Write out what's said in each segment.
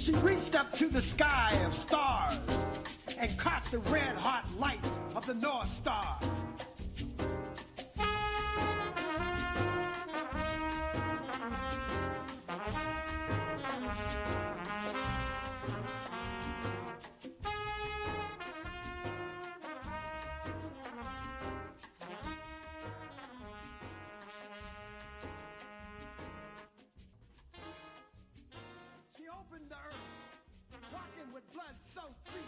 She reached up to the sky of stars and caught the red-hot light of the North Star. She opened the earth, walking with blood-soaked feet.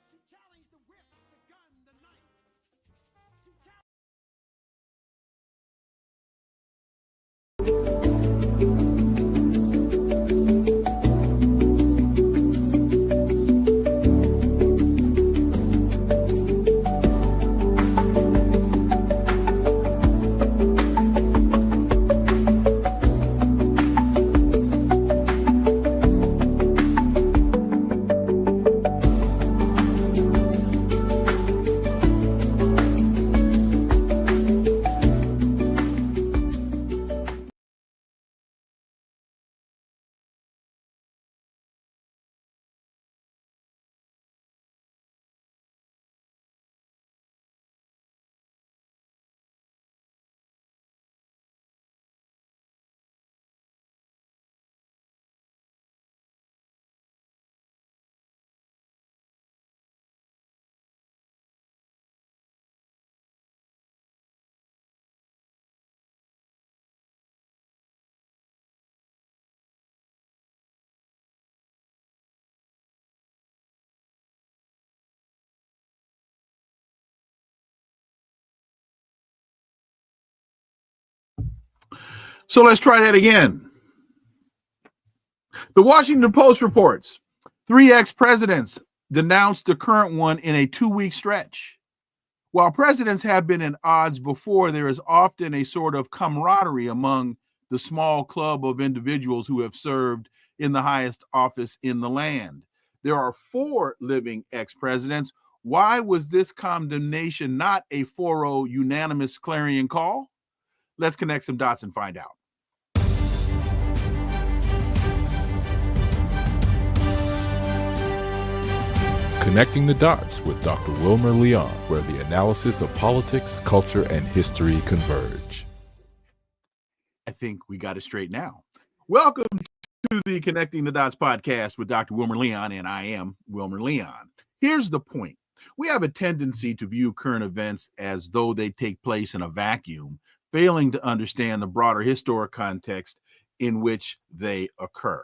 She challenged the whip, the gun, the knife. She challenged... So let's try that again. The Washington Post reports 3 ex-presidents denounced the current one in a 2-week stretch. While presidents have been in odds before, there is often a sort of camaraderie among the small club of individuals who have served in the highest office in the land. There are 4 living ex-presidents. Why was this condemnation not a 4-0 unanimous clarion call? Let's connect some dots and find out. Connecting the Dots with Dr. Wilmer Leon, where the analysis of politics, culture, and history converge. I think we got it straight now. Welcome to the Connecting the Dots podcast with Dr. Wilmer Leon, and I am Wilmer Leon. Here's the point. We have a tendency to view current events as though they take place in a vacuum, failing to understand the broader historic context in which they occur.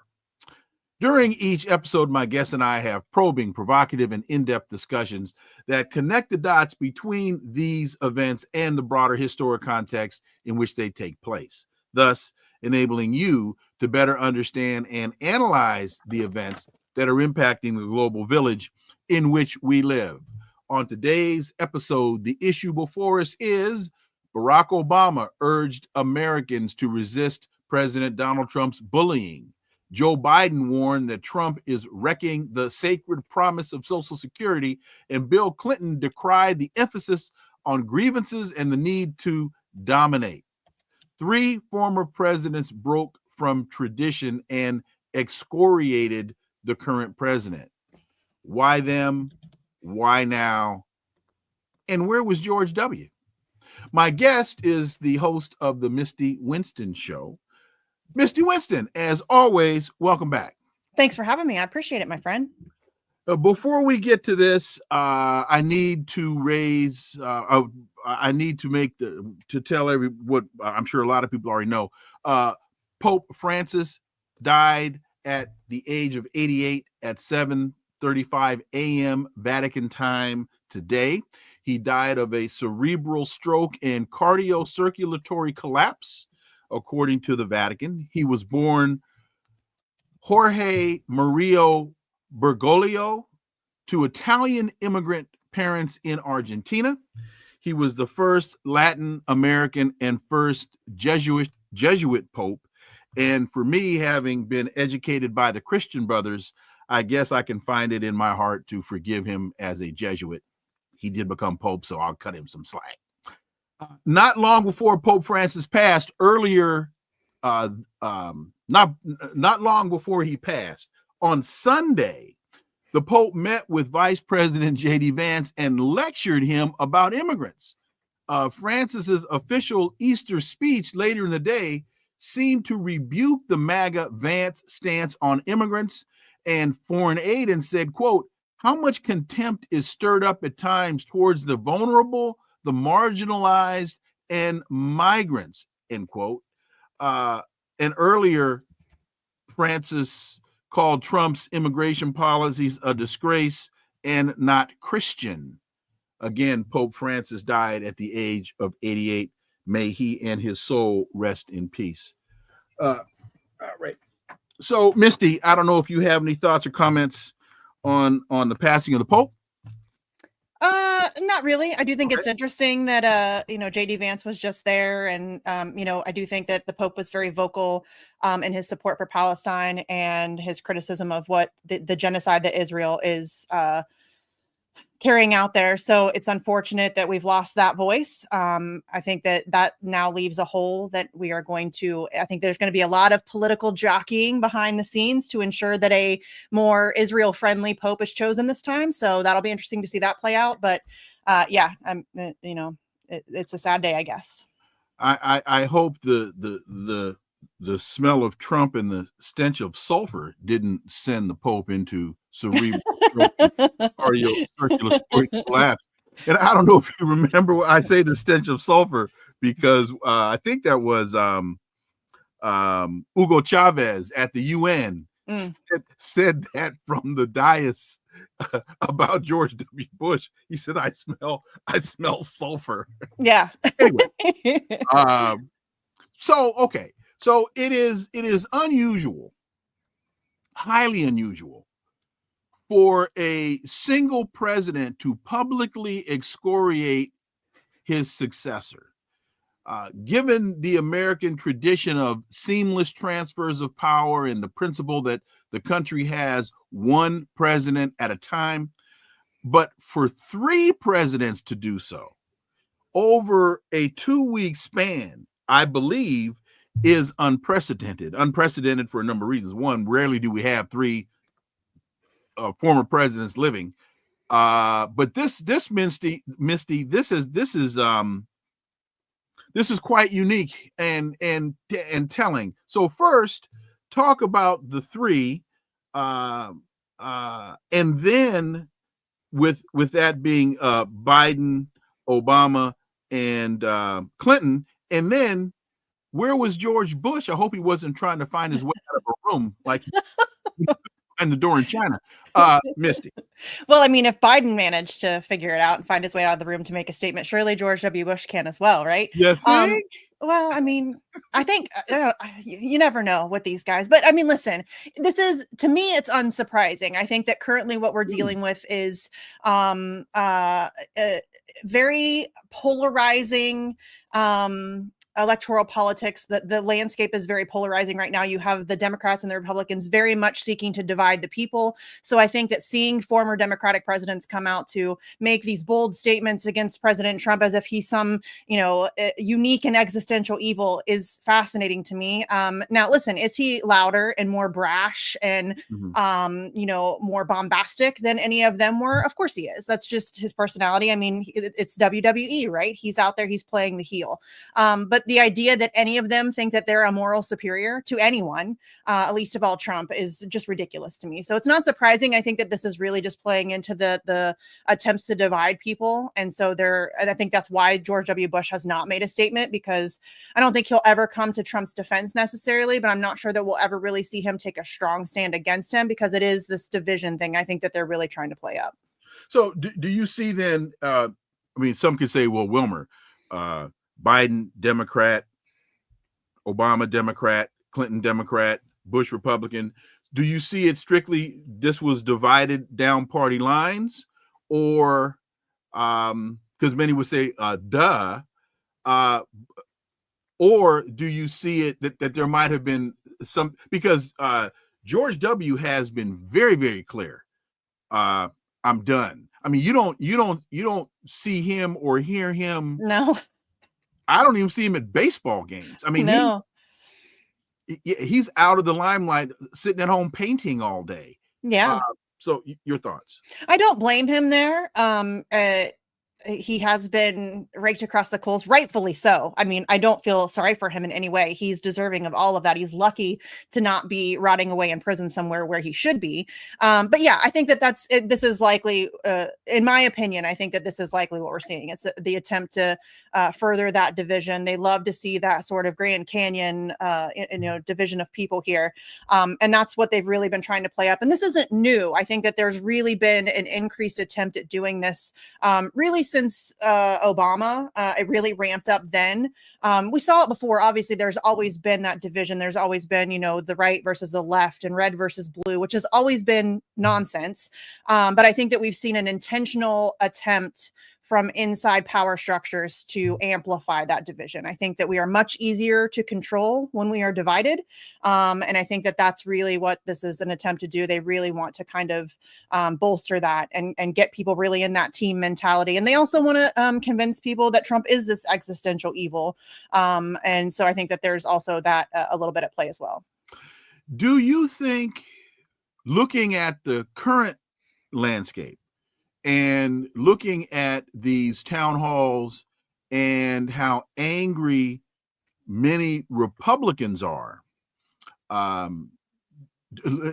During each episode, my guests and I have probing, provocative, and in-depth discussions that connect the dots between these events and the broader historic context in which they take place, thus enabling you to better understand and analyze the events that are impacting the global village in which we live. On today's episode, the issue before us is Barack Obama urged Americans to resist President Donald Trump's bullying. Joe Biden warned that Trump is wrecking the sacred promise of Social Security, and Bill Clinton decried the emphasis on grievances and the need to dominate. 3 former presidents broke from tradition and excoriated the current president. Why them? Why now? And where was George W? My guest is the host of the Misty Winston Show. Misty Winston, as always, welcome back. Thanks for having me. I appreciate it, my friend. Before we get to this, I need to tell what I'm sure a lot of people already know. Pope Francis died at the age of 88 at 7:35 a.m. Vatican time today. He died of a cerebral stroke and cardiocirculatory collapse, according to the Vatican. He was born Jorge Mario Bergoglio to Italian immigrant parents in Argentina. He was the first Latin American and first Jesuit pope. And for me, having been educated by the Christian Brothers, I guess I can find it in my heart to forgive him as a Jesuit. He did become pope, so I'll cut him some slack. Not long before Pope Francis passed, not long before he passed, On Sunday, the Pope met with Vice President J.D. Vance and lectured him about immigrants. Francis's official Easter speech later in the day seemed to rebuke the MAGA Vance stance on immigrants and foreign aid and said, quote, "How much contempt is stirred up at times towards the vulnerable, the marginalized, and migrants," end quote. And earlier, Francis called Trump's immigration policies a disgrace and not Christian. Again, Pope Francis died at the age of 88. May he and his soul rest in peace. All right. So, Misty, I don't know if you have any thoughts or comments on the passing of the Pope. Not really. I do think it's interesting that JD Vance was just there, and I do think that the Pope was very vocal in his support for Palestine and his criticism of what the genocide that Israel is carrying out there. So it's unfortunate that we've lost that voice. I think that now leaves a hole that we are going to, I think there's going to be a lot of political jockeying behind the scenes to ensure that a more Israel friendly Pope is chosen this time. So that'll be interesting to see that play out. But it's a sad day, I guess. I hope the smell of Trump and the stench of sulfur didn't send the Pope into cerebral cardiocirculatory collapse. And I don't know if you remember, I say the stench of sulfur because I think that was Hugo Chavez at the UN said that from the dais about George W. Bush. He said, I smell sulfur. Yeah. Anyway, so it is unusual, highly unusual, for a single president to publicly excoriate his successor. Given the American tradition of seamless transfers of power and the principle that the country has one president at a time, but for three presidents to do so over a 2-week span, I believe, is unprecedented. Unprecedented for a number of reasons. One, rarely do we have three former presidents living. But this Misty, this is quite unique and telling. So first, talk about the three, and then with that being Biden, Obama, and Clinton, and then where was George Bush? I hope he wasn't trying to find his way out of a room like and the door in China. Misty. Well, I mean, if Biden managed to figure it out and find his way out of the room to make a statement, surely George W. Bush can as well, right? You think? Well, I mean, I think you never know with these guys. But I mean, listen, this is, to me, it's unsurprising. I think that currently what we're dealing with is very polarizing electoral politics. The landscape is very polarizing right now. You have the Democrats and the Republicans very much seeking to divide the people. So I think that seeing former Democratic presidents come out to make these bold statements against President Trump as if he's some, unique and existential evil is fascinating to me. Now, listen, is he louder and more brash and, more bombastic than any of them were? Of course he is. That's just his personality. I mean, it's WWE, right? He's out there, he's playing the heel. But the idea that any of them think that they're a moral superior to anyone, at least of all Trump, is just ridiculous to me. So it's not surprising. I think that this is really just playing into the attempts to divide people. And so and I think that's why George W. Bush has not made a statement, because I don't think he'll ever come to Trump's defense necessarily, but I'm not sure that we'll ever really see him take a strong stand against him, because it is this division thing I think that they're really trying to play up. So do you see then, some could say, well, Wilmer, Biden, Democrat, Obama, Democrat, Clinton, Democrat, Bush, Republican. Do you see it strictly, this was divided down party lines, or, because many would say, or do you see it that there might have been some, because George W. has been very, very clear. I'm done. I mean, you don't see him or hear him. No. I don't even see him at baseball games. I mean, no. he's out of the limelight, sitting at home painting all day. Yeah. So your thoughts? I don't blame him there. He has been raked across the coals, rightfully so. I mean, I don't feel sorry for him in any way. He's deserving of all of that. He's lucky to not be rotting away in prison somewhere where he should be. But yeah, I think that this is likely, in my opinion, I think that this is likely what we're seeing. It's the attempt to further that division. They love to see that sort of Grand Canyon, division of people here. And that's what they've really been trying to play up. And this isn't new. I think that there's really been an increased attempt at doing this, really since Obama. It really ramped up then. We saw it before. Obviously, there's always been that division. There's always been, the right versus the left and red versus blue, which has always been nonsense. But I think that we've seen an intentional attempt from inside power structures to amplify that division. I think that we are much easier to control when we are divided. And I think that that's really what this is an attempt to do. They really want to kind of bolster that and get people really in that team mentality. And they also want to convince people that Trump is this existential evil. And so I think that there's also that a little bit at play as well. Do you think, looking at the current landscape, and looking at these town halls and how angry many Republicans are,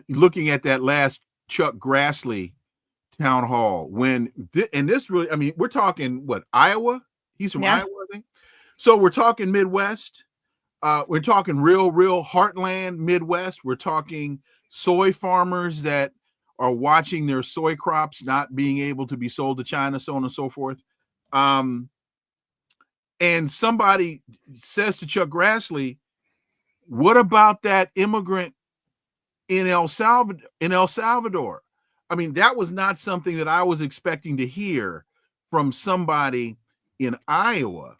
looking at that last Chuck Grassley town hall, and this really, I mean, we're talking what, Iowa? He's from Iowa, I think. So we're talking Midwest. We're talking real heartland Midwest. We're talking soy farmers that are watching their soy crops not being able to be sold to China, so on and so forth. And somebody says to Chuck Grassley, what about that immigrant in El Salvador? I mean, that was not something that I was expecting to hear from somebody in Iowa.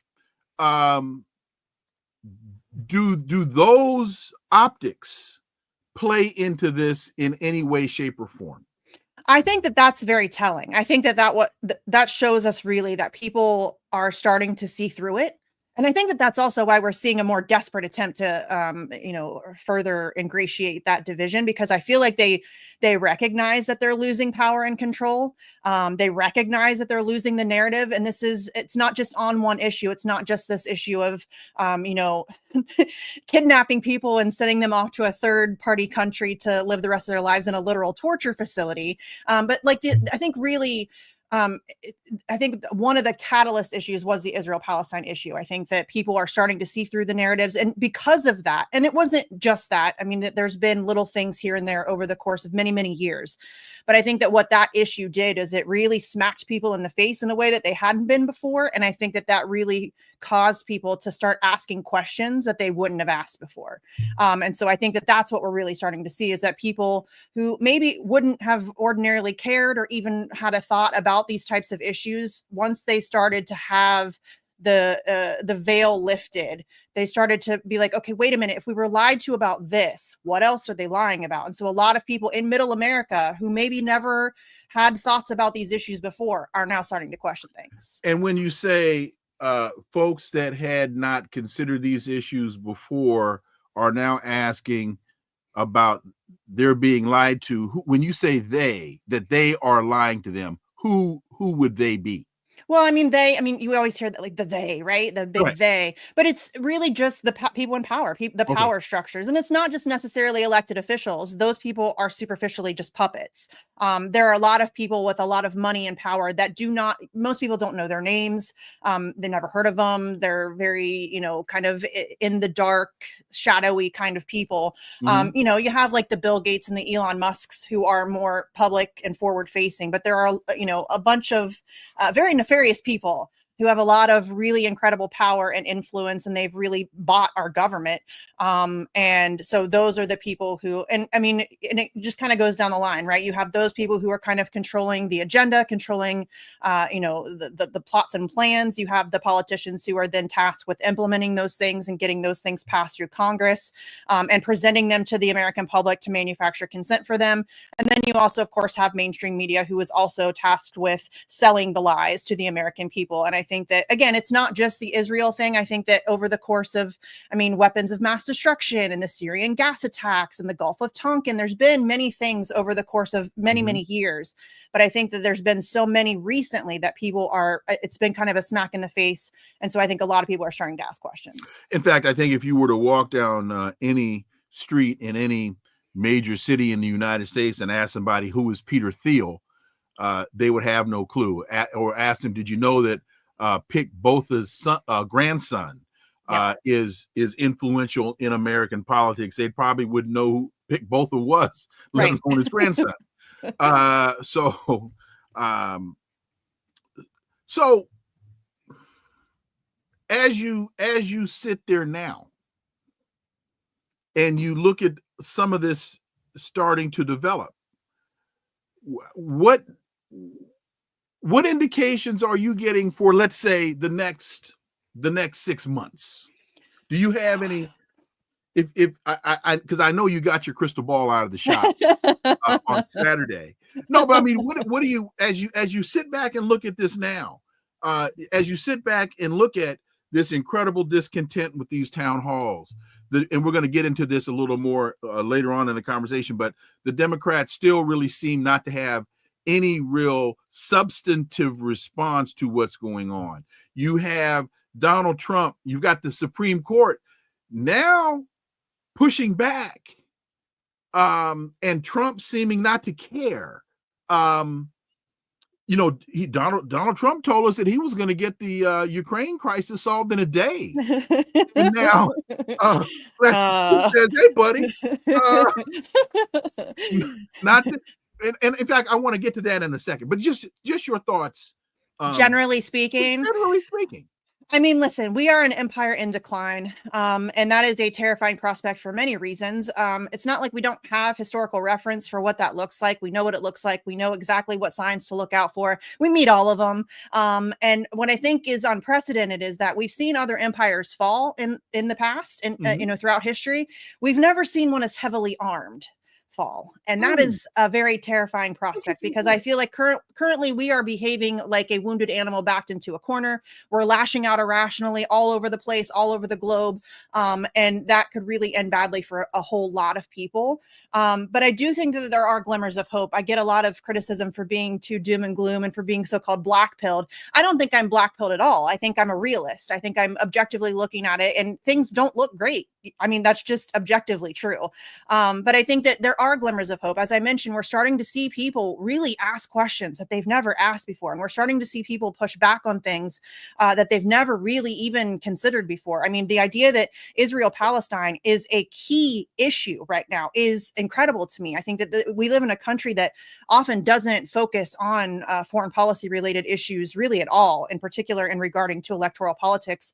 Do those optics play into this in any way, shape, or form? I think that that's very telling. I think that shows us really that people are starting to see through it. And I think that that's also why we're seeing a more desperate attempt to, further ingratiate that division, because I feel like they recognize that they're losing power and control. They recognize that they're losing the narrative. And it's not just on one issue. It's not just this issue of, kidnapping people and sending them off to a third party country to live the rest of their lives in a literal torture facility. But I think really, I think one of the catalyst issues was the Israel-Palestine issue. I think that people are starting to see through the narratives, and because of that, and it wasn't just that, I mean, there's been little things here and there over the course of many, many years. But I think that what that issue did is it really smacked people in the face in a way that they hadn't been before. And I think that really caused people to start asking questions that they wouldn't have asked before. And so I think that that's what we're really starting to see, is that people who maybe wouldn't have ordinarily cared or even had a thought about these types of issues, once they started to have the veil lifted, they started to be like, okay, wait a minute, if we were lied to about this, what else are they lying about? And so a lot of people in middle America who maybe never had thoughts about these issues before are now starting to question things. And when you say folks that had not considered these issues before are now asking about they're being lied to, when you say that they are lying to them, who would they be? Well, you always hear that, like the they, right? The big they, but it's really just the people in power, the power structures. And it's not just necessarily elected officials. Those people are superficially just puppets. There are a lot of people with a lot of money and power that most people don't know their names. They never heard of them. They're very, kind of in the dark, shadowy kind of people. Mm-hmm. You have like the Bill Gates and the Elon Musks who are more public and forward facing, but there are, a bunch of very nefarious people who have a lot of really incredible power and influence, and they've really bought our government. And so those are the people who, and it just kind of goes down the line, right? You have those people who are kind of controlling the agenda, controlling, the plots and plans. You have the politicians who are then tasked with implementing those things and getting those things passed through Congress, and presenting them to the American public to manufacture consent for them. And then you also, of course, have mainstream media who is also tasked with selling the lies to the American people. And I think that, again, it's not just the Israel thing. I think that over the course of, weapons of mass destruction and the Syrian gas attacks and the Gulf of Tonkin, there's been many things over the course of many, many years. But I think that there's been so many recently that it's been kind of a smack in the face. And so I think a lot of people are starting to ask questions. In fact, I think if you were to walk down any street in any major city in the United States and ask somebody who is Peter Thiel, they would have no clue. Or ask them, did you know that Pick Botha's grandson is influential in American politics? They probably wouldn't know who Pick Botha was, let alone his grandson. So as you sit there now and you look at some of this starting to develop, what indications are you getting for, let's say, the next 6 months? Do you have any? If I because I know you got your crystal ball out of the shop on Saturday. No, but what do you, as you sit back and look at this now, as you sit back and look at this incredible discontent with these town halls, and we're going to get into this a little more later on in the conversation, but the Democrats still really seem not to have any real substantive response to what's going on. You have Donald Trump, you've got the Supreme Court now pushing back, and Trump seeming not to care. Donald Trump told us that he was going to get the Ukraine crisis solved in a day. And now, says, hey, buddy, not. And in fact, I want to get to that in a second. But just your thoughts. Generally speaking. Listen, we are an empire in decline, and that is a terrifying prospect for many reasons. It's not like we don't have historical reference for what that looks like. We know what it looks like. We know exactly what signs to look out for. We meet all of them. And what I think is unprecedented is that we've seen other empires fall in the past and throughout history. We've never seen one as heavily armed fall. And that is a very terrifying prospect, because I feel like currently we are behaving like a wounded animal backed into a corner. We're lashing out irrationally all over the place, all over the globe. And that could really end badly for a whole lot of people. But I do think that there are glimmers of hope. I get a lot of criticism for being too doom and gloom and for being so-called black-pilled. I don't think I'm black-pilled at all. I think I'm a realist. I think I'm objectively looking at it, and things don't look great. That's just objectively true. But I think that there are glimmers of hope. As I mentioned, we're starting to see people really ask questions that they've never asked before. And we're starting to see people push back on things that they've never really even considered before. The idea that Israel-Palestine is a key issue right now is incredible to me. I think that we live in a country that often doesn't focus on foreign policy related issues really at all, in particular in regarding to electoral politics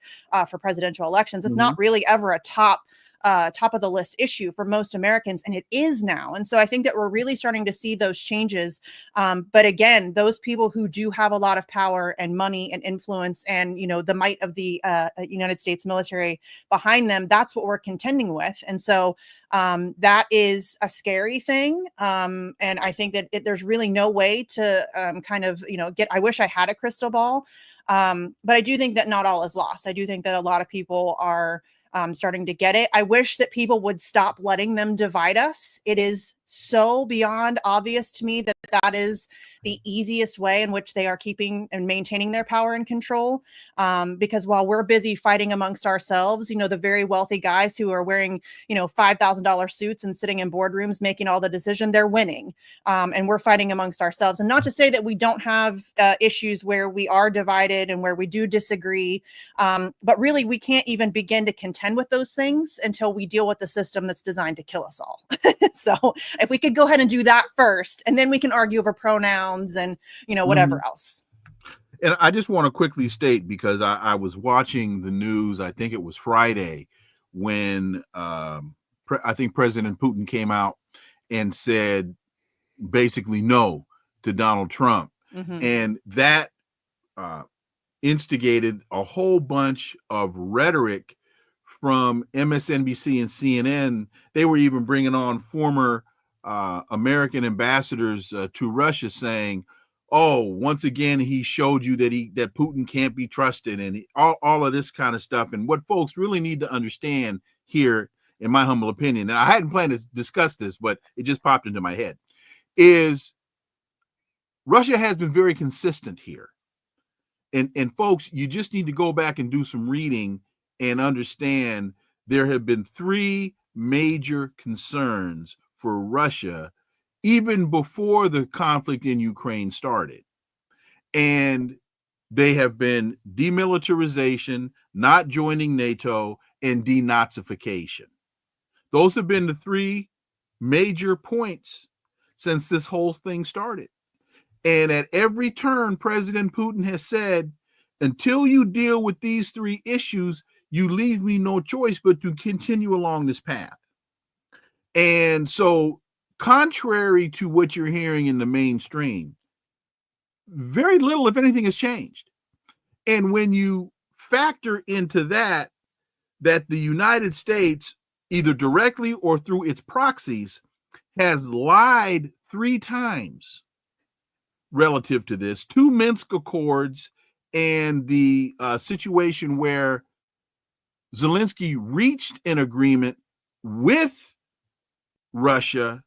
for presidential elections. It's not really ever a top of the list issue for most Americans, and it is now. And so I think that we're really starting to see those changes. But again, those people who do have a lot of power and money and influence and, the might of the United States military behind them, that's what we're contending with. And so that is a scary thing. And I think that there's really no way to I wish I had a crystal ball. But I do think that not all is lost. I do think that a lot of people are starting to get it. I wish that people would stop letting them divide us. It is so beyond obvious to me that that is the easiest way in which they are keeping and maintaining their power and control. Because while we're busy fighting amongst ourselves, the very wealthy guys who are wearing, $5,000 suits and sitting in boardrooms making all the decision, they're winning. And we're fighting amongst ourselves. And not to say that we don't have issues where we are divided and where we do disagree. But really, we can't even begin to contend with those things until we deal with the system that's designed to kill us all. So if we could go ahead and do that first, and then we can argue over pronouns and, whatever else. And I just want to quickly state, because I was watching the news, I think it was Friday, when I think President Putin came out and said basically no to Donald Trump. And that instigated a whole bunch of rhetoric from MSNBC and CNN. They were even bringing on former American ambassadors to Russia saying, oh, once again, he showed you that Putin can't be trusted, and all of this kind of stuff. And what folks really need to understand here, in my humble opinion, and I hadn't planned to discuss this, but it just popped into my head, is Russia has been very consistent here. And folks, you just need to go back and do some reading and understand there have been three major concerns for Russia even before the conflict in Ukraine started. And they have been demilitarization, not joining NATO, and denazification. Those have been the three major points since this whole thing started. And at every turn, President Putin has said, until you deal with these three issues, you leave me no choice but to continue along this path. And so, contrary to what you're hearing in the mainstream, very little, if anything, has changed. And when you factor into that the United States, either directly or through its proxies, has lied 3 times relative to this, 2 Minsk Accords and the situation where Zelensky reached an agreement with Russia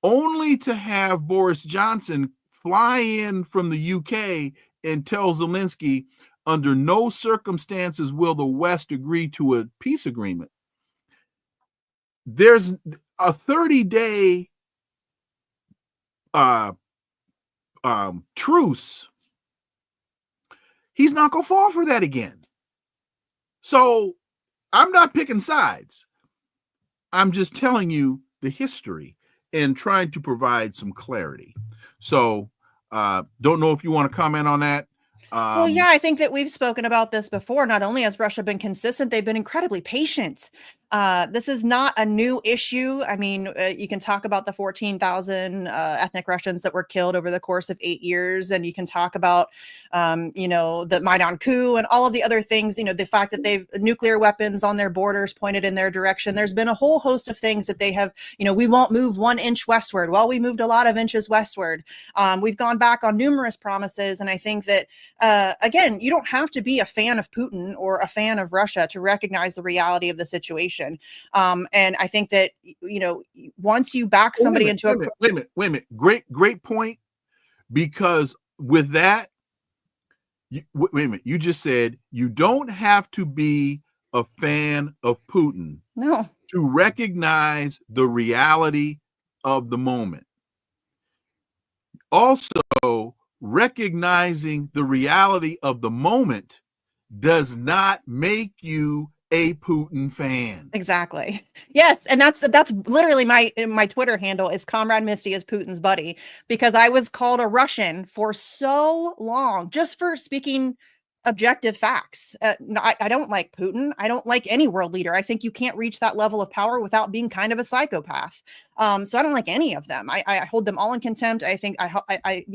only to have Boris Johnson fly in from the UK and tell Zelensky, under no circumstances will the West agree to a peace agreement. There's a 30-day truce. He's not going to fall for that again. So I'm not picking sides. I'm just telling you the history and trying to provide some clarity. So don't know if you want to comment on that. Well, yeah, I think that we've spoken about this before. Not only has Russia been consistent, they've been incredibly patient. This is not a new issue. I mean, you can talk about the 14,000 ethnic Russians that were killed over the course of 8 years. And you can talk about, the Maidan coup and all of the other things, the fact that they've nuclear weapons on their borders pointed in their direction. There's been a whole host of things that they have, we won't move 1 inch westward. Well, we moved a lot of inches westward. We've gone back on numerous promises. And I think that, again, you don't have to be a fan of Putin or a fan of Russia to recognize the reality of the situation. And I think that, once you back somebody into a wait a minute. Great point. Because with that, wait a minute, you just said you don't have to be a fan of Putin to recognize the reality of the moment. Also, recognizing the reality of the moment does not make you a Putin fan. Exactly. Yes, and that's literally my Twitter handle is Comrade Misty is Putin's buddy, because I was called a Russian for so long just for speaking objective facts. I don't like Putin. I don't like any world leader. I think you can't reach that level of power without being kind of a psychopath. So I don't like any of them. I hold them all in contempt. I think I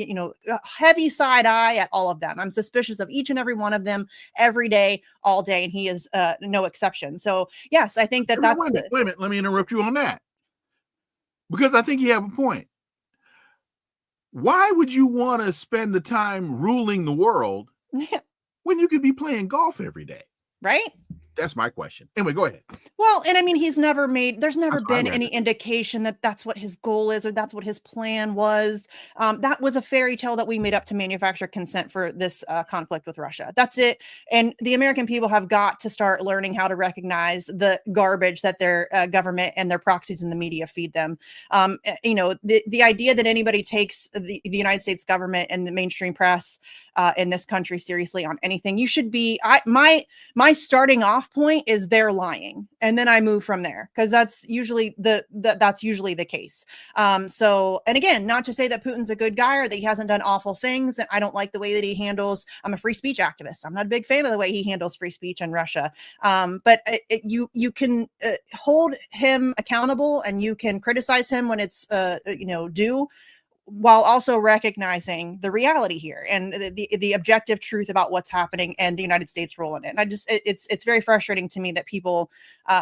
heavy side eye at all of them. I'm suspicious of each and every one of them every day, all day, and he is no exception. So yes, I think that's. Wait a minute. Let me interrupt you on that, because I think you have a point. Why would you want to spend the time ruling the world when you could be playing golf every day? Right? That's my question. Anyway, go ahead. Well, and I mean, there's never been any indication that that's what his goal is or that's what his plan was. That was a fairy tale that we made up to manufacture consent for this conflict with Russia. That's it. And the American people have got to start learning how to recognize the garbage that their government and their proxies in the media feed them. The idea that anybody takes the United States government and the mainstream press in this country seriously on anything, you should be. My starting off point is they're lying, and then I move from there, because that's usually the case. So, and again, not to say that Putin's a good guy or that he hasn't done awful things, and I don't like the way that he handles. I'm a free speech activist. I'm not a big fan of the way he handles free speech in Russia. But you can hold him accountable, and you can criticize him when it's due, while also recognizing the reality here and the objective truth about what's happening and the United States role in it. And it's very frustrating to me that people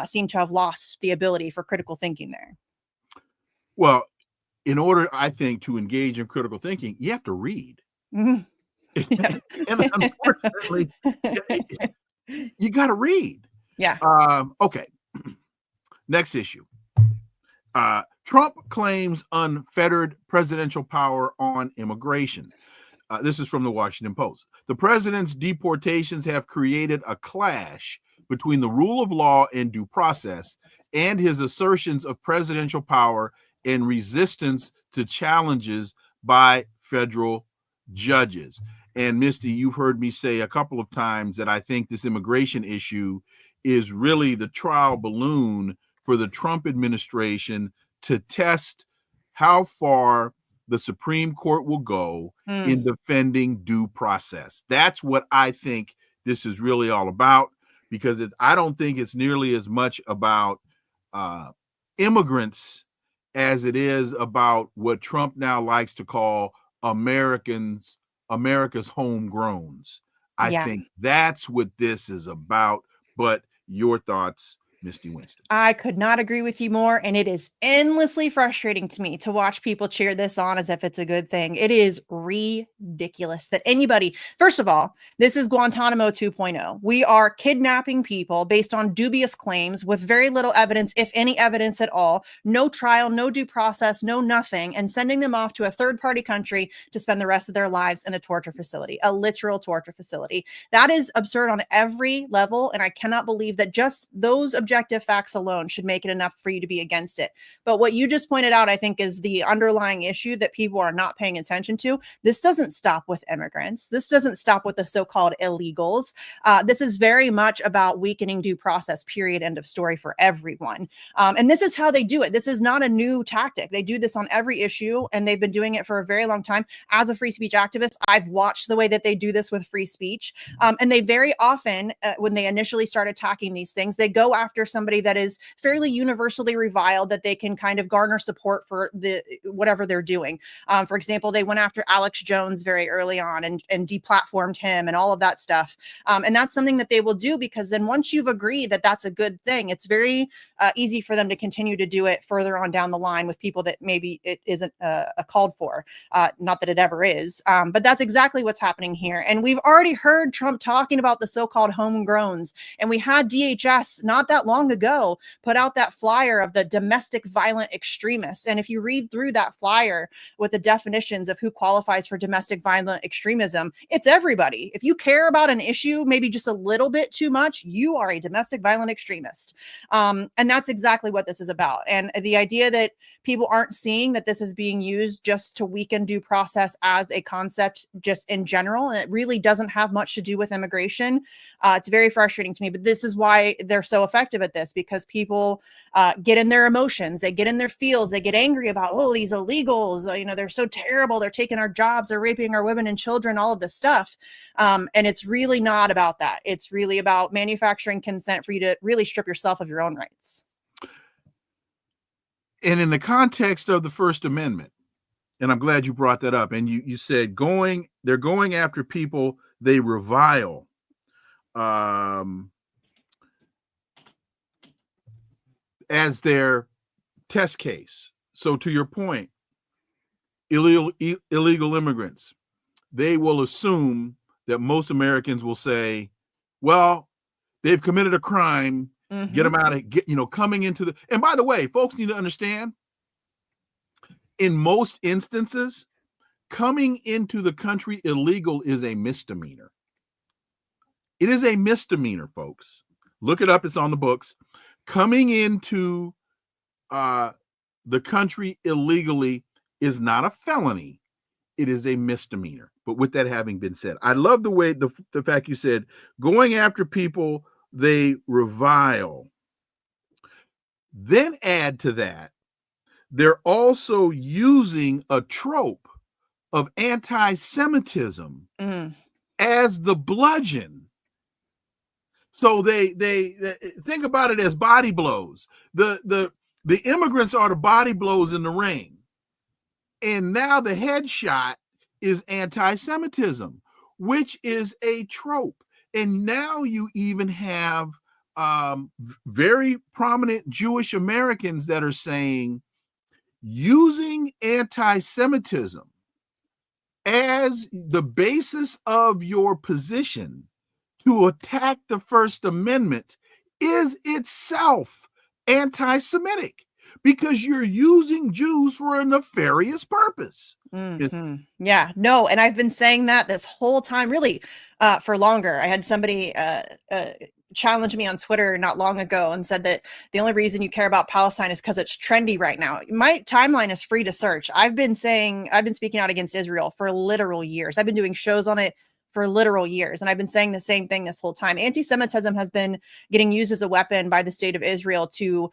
seem to have lost the ability for critical thinking there. Well, in order, I think, to engage in critical thinking, you have to read. Mhm. Yeah. And unfortunately, you got to read. Yeah. Okay. Next issue. Trump claims unfettered presidential power on immigration. This is from the Washington Post. The president's deportations have created a clash between the rule of law and due process and his assertions of presidential power and resistance to challenges by federal judges. And Misty, you've heard me say a couple of times that I think this immigration issue is really the trial balloon for the Trump administration to test how far the Supreme Court will go in defending due process. That's what I think this is really all about, because I don't think it's nearly as much about immigrants as it is about what Trump now likes to call America's homegrowns. I think that's what this is about. But your thoughts, Misty Winston? I could not agree with you more. And it is endlessly frustrating to me to watch people cheer this on as if it's a good thing. It is ridiculous that anybody, first of all, this is Guantanamo 2.0. We are kidnapping people based on dubious claims with very little evidence, if any evidence at all, no trial, no due process, no nothing, and sending them off to a third-party country to spend the rest of their lives in a torture facility, a literal torture facility. That is absurd on every level. And I cannot believe that just those objective facts alone should make it enough for you to be against it. But what you just pointed out, I think, is the underlying issue that people are not paying attention to. This doesn't stop with immigrants. This doesn't stop with the so-called illegals. This is very much about weakening due process, period, end of story for everyone. And this is how they do it. This is not a new tactic. They do this on every issue, and they've been doing it for a very long time. As a free speech activist, I've watched the way that they do this with free speech. And they very often, when they initially start attacking these things, they go after somebody that is fairly universally reviled, that they can kind of garner support for the whatever they're doing. For example, they went after Alex Jones very early on and deplatformed him and all of that stuff. And that's something that they will do, because then once you've agreed that that's a good thing, it's very easy for them to continue to do it further on down the line with people that maybe it isn't called for. Not that it ever is, but that's exactly what's happening here. And we've already heard Trump talking about the so-called homegrowns, and we had DHS not that long ago put out that flyer of the domestic violent extremists. And if you read through that flyer with the definitions of who qualifies for domestic violent extremism, it's everybody. If you care about an issue maybe just a little bit too much, you are a domestic violent extremist. And that's exactly what this is about. And the idea that people aren't seeing that this is being used just to weaken due process as a concept just in general, and it really doesn't have much to do with immigration. It's very frustrating to me, but this is why they're so effective at this, because people get in their emotions, they get in their feels, they get angry about, oh, these illegals, they're so terrible, they're taking our jobs, they're raping our women and children, all of this stuff. And it's really not about that. It's really about manufacturing consent for you to really strip yourself of your own rights. And in the context of the First Amendment, and I'm glad you brought that up, and you said they're going after people they revile. As their test case. So to your point, illegal immigrants, they will assume that most Americans will say, well, they've committed a crime, get them out of, coming into the, and by the way, folks need to understand, in most instances, coming into the country illegal is a misdemeanor. It is a misdemeanor, folks. Look it up. It's on the books. Coming into the country illegally is not a felony. It is a misdemeanor. But with that having been said, I love the way the fact you said going after people they revile. Then add to that, they're also using a trope of anti-Semitism as the bludgeon. So they think about it as body blows. The immigrants are the body blows in the ring. And now the headshot is anti-Semitism, which is a trope. And now you even have very prominent Jewish Americans that are saying using anti-Semitism as the basis of your position to attack the First Amendment is itself anti-Semitic, because you're using Jews for a nefarious purpose. Yeah, no, and I've been saying that this whole time, really, for longer. I had somebody challenge me on Twitter not long ago and said that the only reason you care about Palestine is because it's trendy right now. My timeline is free to search. I've been speaking out against Israel for literal years. I've been doing shows on it for literal years. And I've been saying the same thing this whole time. Anti-Semitism has been getting used as a weapon by the state of Israel to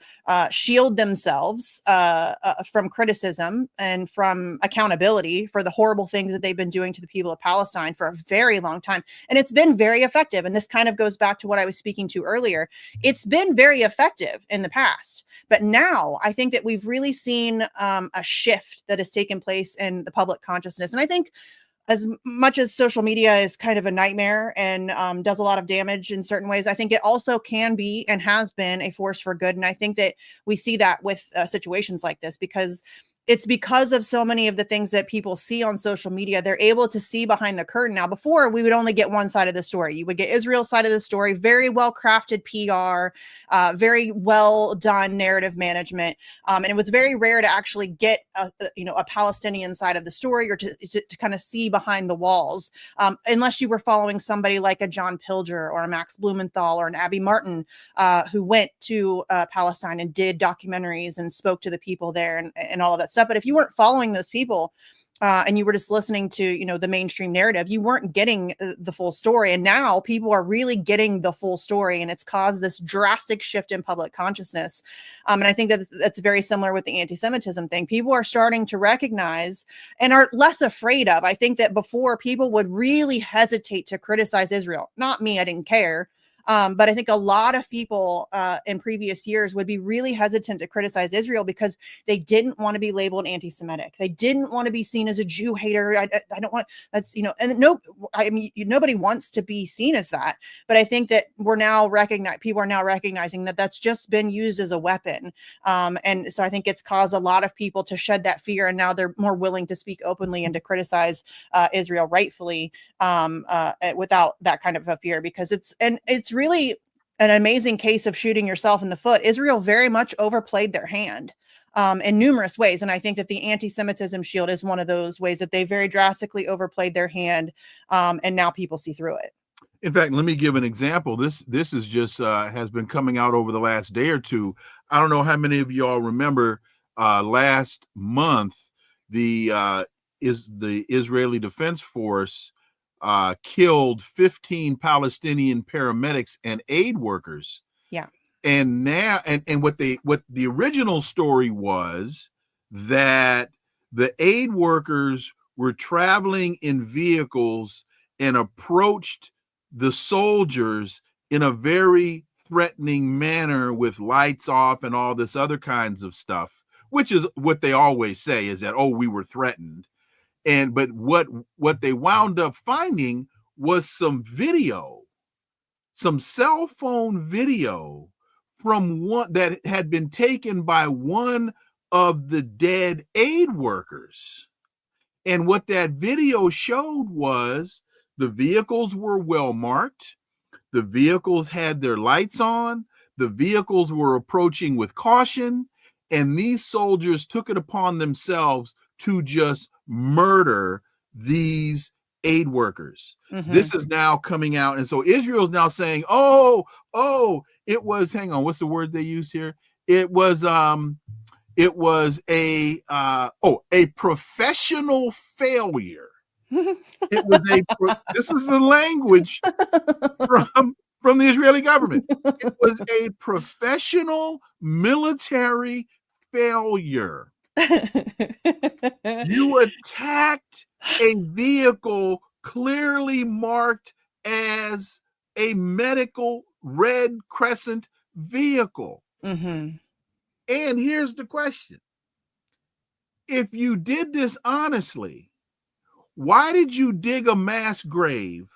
shield themselves from criticism and from accountability for the horrible things that they've been doing to the people of Palestine for a very long time. And it's been very effective. And this kind of goes back to what I was speaking to earlier. It's been very effective in the past. But now I think that we've really seen a shift that has taken place in the public consciousness. And I think as much as social media is kind of a nightmare and does a lot of damage in certain ways, I think it also can be and has been a force for good. And I think that we see that with situations like this, because it's because of so many of the things that people see on social media. They're able to see behind the curtain. Now, before, we would only get one side of the story. You would get Israel's side of the story, very well crafted PR, very well done narrative management. And it was very rare to actually get a Palestinian side of the story, or to kind of see behind the walls, unless you were following somebody like a John Pilger or a Max Blumenthal or an Abby Martin, who went to Palestine and did documentaries and spoke to the people there and all of that stuff. But if you weren't following those people and you were just listening to, the mainstream narrative, you weren't getting the full story. And now people are really getting the full story, and it's caused this drastic shift in public consciousness. And I think that that's very similar with the anti-Semitism thing. People are starting to recognize and are less afraid of. I think that before, people would really hesitate to criticize Israel. Not me, I didn't care. But I think a lot of people in previous years would be really hesitant to criticize Israel because they didn't want to be labeled anti-Semitic. They didn't want to be seen as a Jew hater. I don't want, that's, and nobody wants to be seen as that. But I think that people are now recognizing that that's just been used as a weapon. And so I think it's caused a lot of people to shed that fear. And now they're more willing to speak openly and to criticize Israel rightfully without that kind of a fear, because it's really an amazing case of shooting yourself in the foot. Israel very much overplayed their hand in numerous ways. And I think that the anti-Semitism shield is one of those ways that they very drastically overplayed their hand. And now people see through it. In fact, let me give an example. This is just has been coming out over the last day or two. I don't know how many of y'all remember last month, the Israeli Defense Force killed 15 Palestinian paramedics and aid workers. Yeah. And now, and what the original story was, that the aid workers were traveling in vehicles and approached the soldiers in a very threatening manner with lights off and all this other kinds of stuff, which is what they always say, is that, oh, we were threatened. But what they wound up finding was some cell phone video from one that had been taken by one of the dead aid workers. And what that video showed was the vehicles were well marked. The vehicles had their lights on. The vehicles were approaching with caution. And these soldiers took it upon themselves to just murder these aid workers. Mm-hmm. This is now coming out. And so Israel's now saying, oh, it was, hang on, what's the word they used here? It was a professional failure. It was this is the language from the Israeli government. It was a professional military failure. You attacked a vehicle clearly marked as a medical Red Crescent vehicle. Mm-hmm. And here's the question. If you did this honestly, why did you dig a mass grave?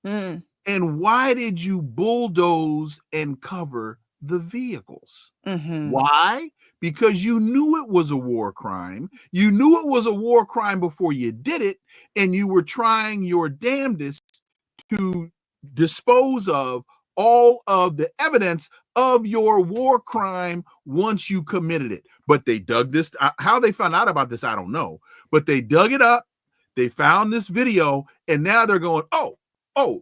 And why did you bulldoze and cover the vehicles? Mm-hmm. Why? because you knew it was a war crime. You knew it was a war crime before you did it, and you were trying your damnedest to dispose of all of the evidence of your war crime once you committed it. But they dug this. How they found out about this, I don't know. But they dug it up. They found this video, and now they're going, oh,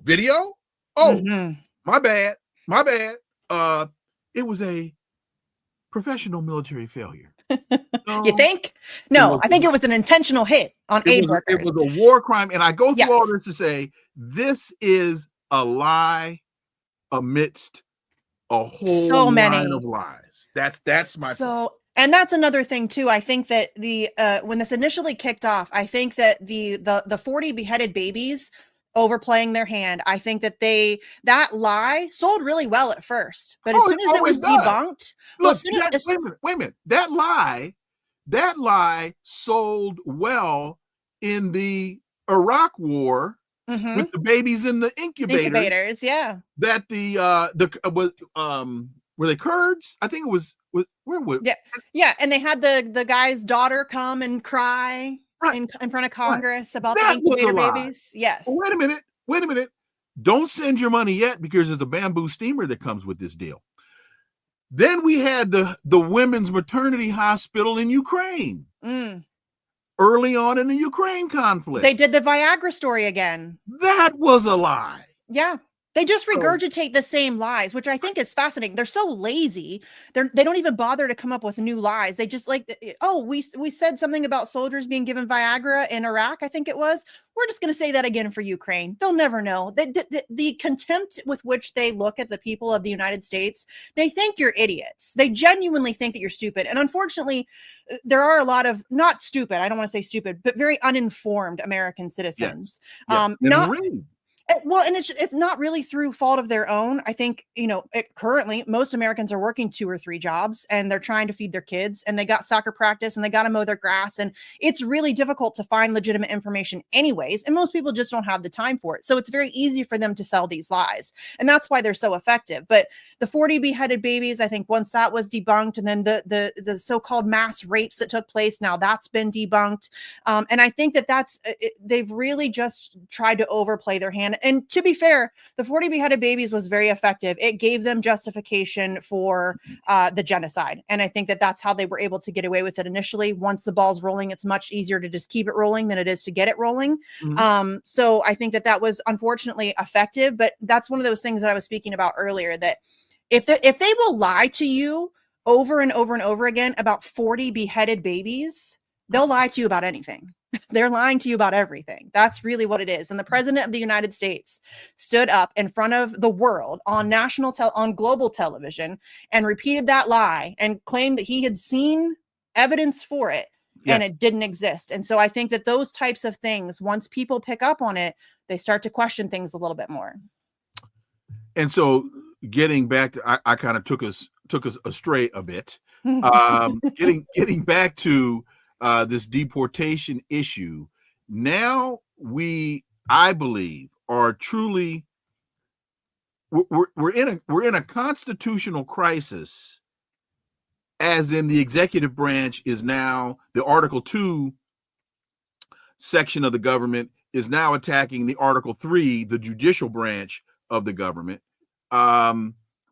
video? Oh, my bad. It was a professional military failure. No, you think? No, I think it was an intentional hit on aid workers. It was a war crime. And I go through all this to say, this is a lie amidst a whole line of lies. That's my point. And that's another thing too. I think that when this initially kicked off, I think that the 40 beheaded babies overplaying their hand, I think that that lie sold really well at first, but as soon as it was debunked, wait a minute. That lie sold well in the Iraq War. With the babies in the incubators, yeah. That were they Kurds? I think it was where was and they had the guy's daughter come and cry in front of Congress about the incubator babies. Yes. Well, wait a minute. Don't send your money yet, because there's a bamboo steamer that comes with this deal. Then we had the women's maternity hospital in Ukraine. Early on in the Ukraine conflict. They did the Viagra story again. That was a lie. Yeah. They just regurgitate the same lies, which I think is fascinating. They're so lazy. They don't even bother to come up with new lies. They just we said something about soldiers being given Viagra in Iraq, I think it was. We're just going to say that again for Ukraine. They'll never know. The contempt with which they look at the people of the United States, they think you're idiots. They genuinely think that you're stupid. And unfortunately, there are a lot of, not stupid, I don't want to say stupid, but very uninformed American citizens. Well, and it's not really through fault of their own. I think, currently most Americans are working 2 or 3 jobs, and they're trying to feed their kids, and they got soccer practice, and they got to mow their grass. And it's really difficult to find legitimate information anyways. And most people just don't have the time for it. So it's very easy for them to sell these lies. And that's why they're so effective. But the 40 beheaded babies, I think once that was debunked, and then the so-called mass rapes that took place, now that's been debunked. And I think they've really just tried to overplay their hand. And to be fair, the 40 beheaded babies was very effective. It gave them justification for the genocide. And I think that's how they were able to get away with it initially. Once the ball's rolling, it's much easier to just keep it rolling than it is to get it rolling. So I think that was unfortunately effective. But that's one of those things that I was speaking about earlier, that if they will lie to you over and over and over again about 40 beheaded babies, they'll lie to you about anything. They're lying to you about everything. That's really what it is. And the president of the United States stood up in front of the world on on global television and repeated that lie and claimed that he had seen evidence for it and it didn't exist. And so I think that those types of things, once people pick up on it, they start to question things a little bit more. And so getting back to, I kind of took us astray a bit. Getting back to this deportation issue. Now I believe, are truly, we're in a constitutional crisis, as in the executive branch is now, the Article 2 section of the government is now attacking the Article 3, the judicial branch of the government,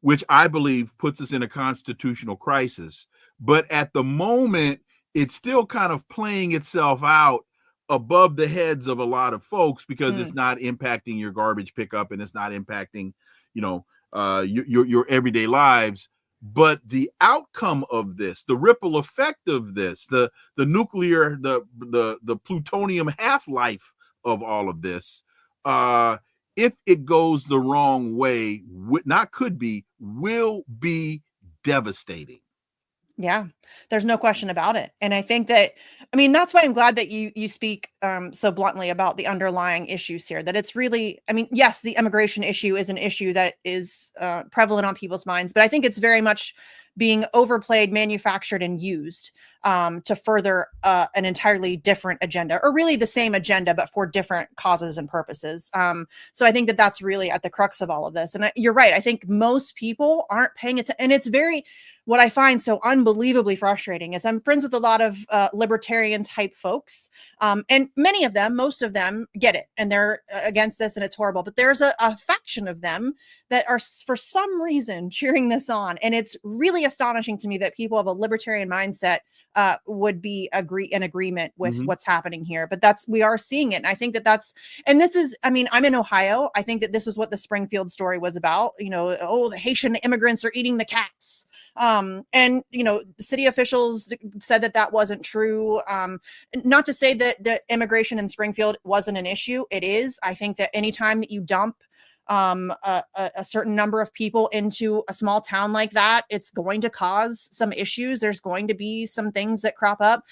which I believe puts us in a constitutional crisis. But at the moment, it's still kind of playing itself out above the heads of a lot of folks, because it's not impacting your garbage pickup, and it's not impacting, your everyday lives. But the outcome of this, the ripple effect of this, the nuclear, the plutonium half-life of all of this, if it goes the wrong way, will be devastating. Yeah, there's no question about it. And I think that's why I'm glad that you speak so bluntly about the underlying issues here, that it's really, yes, the immigration issue is an issue that is prevalent on people's minds, but I think it's very much being overplayed, manufactured, and used to further an entirely different agenda, or really the same agenda, but for different causes and purposes. So I think that's really at the crux of all of this. And you're right. I think most people aren't paying attention. And what I find so unbelievably frustrating is I'm friends with a lot of libertarian type folks. And many of them, most of them get it and they're against this and it's horrible. But there's a faction of them that are for some reason cheering this on. And it's really astonishing to me that people of a libertarian mindset would be in agreement with what's happening here. But we are seeing it. And I think and this is, I mean, I'm in Ohio. I think that this is what the Springfield story was about. The Haitian immigrants are eating the cats. And city officials said that wasn't true. Not to say that the immigration in Springfield wasn't an issue. It is. I think that anytime that you dump a certain number of people into a small town like that, it's going to cause some issues. There's going to be some things that crop up.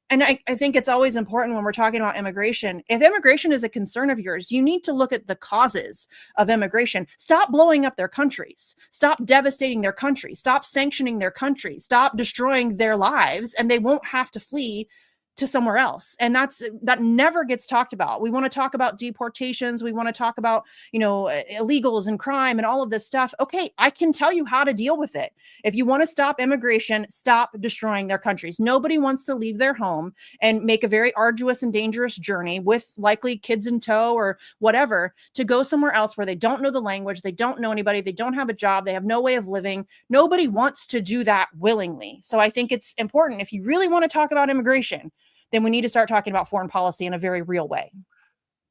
And I think it's always important when we're talking about immigration. If immigration is a concern of yours, you need to look at the causes of immigration. Stop blowing up their countries. Stop devastating their countries. Stop sanctioning their countries. Stop destroying their lives, and they won't have to flee to somewhere else. And that never gets talked about. We want to talk about deportations. We want to talk about, illegals and crime and all of this stuff. Okay, I can tell you how to deal with it. If you want to stop immigration, stop destroying their countries. Nobody wants to leave their home and make a very arduous and dangerous journey with likely kids in tow or whatever to go somewhere else where they don't know the language, they don't know anybody, they don't have a job, they have no way of living. Nobody wants to do that willingly. So I think it's important, if you really want to talk about immigration, then we need to start talking about foreign policy in a very real way.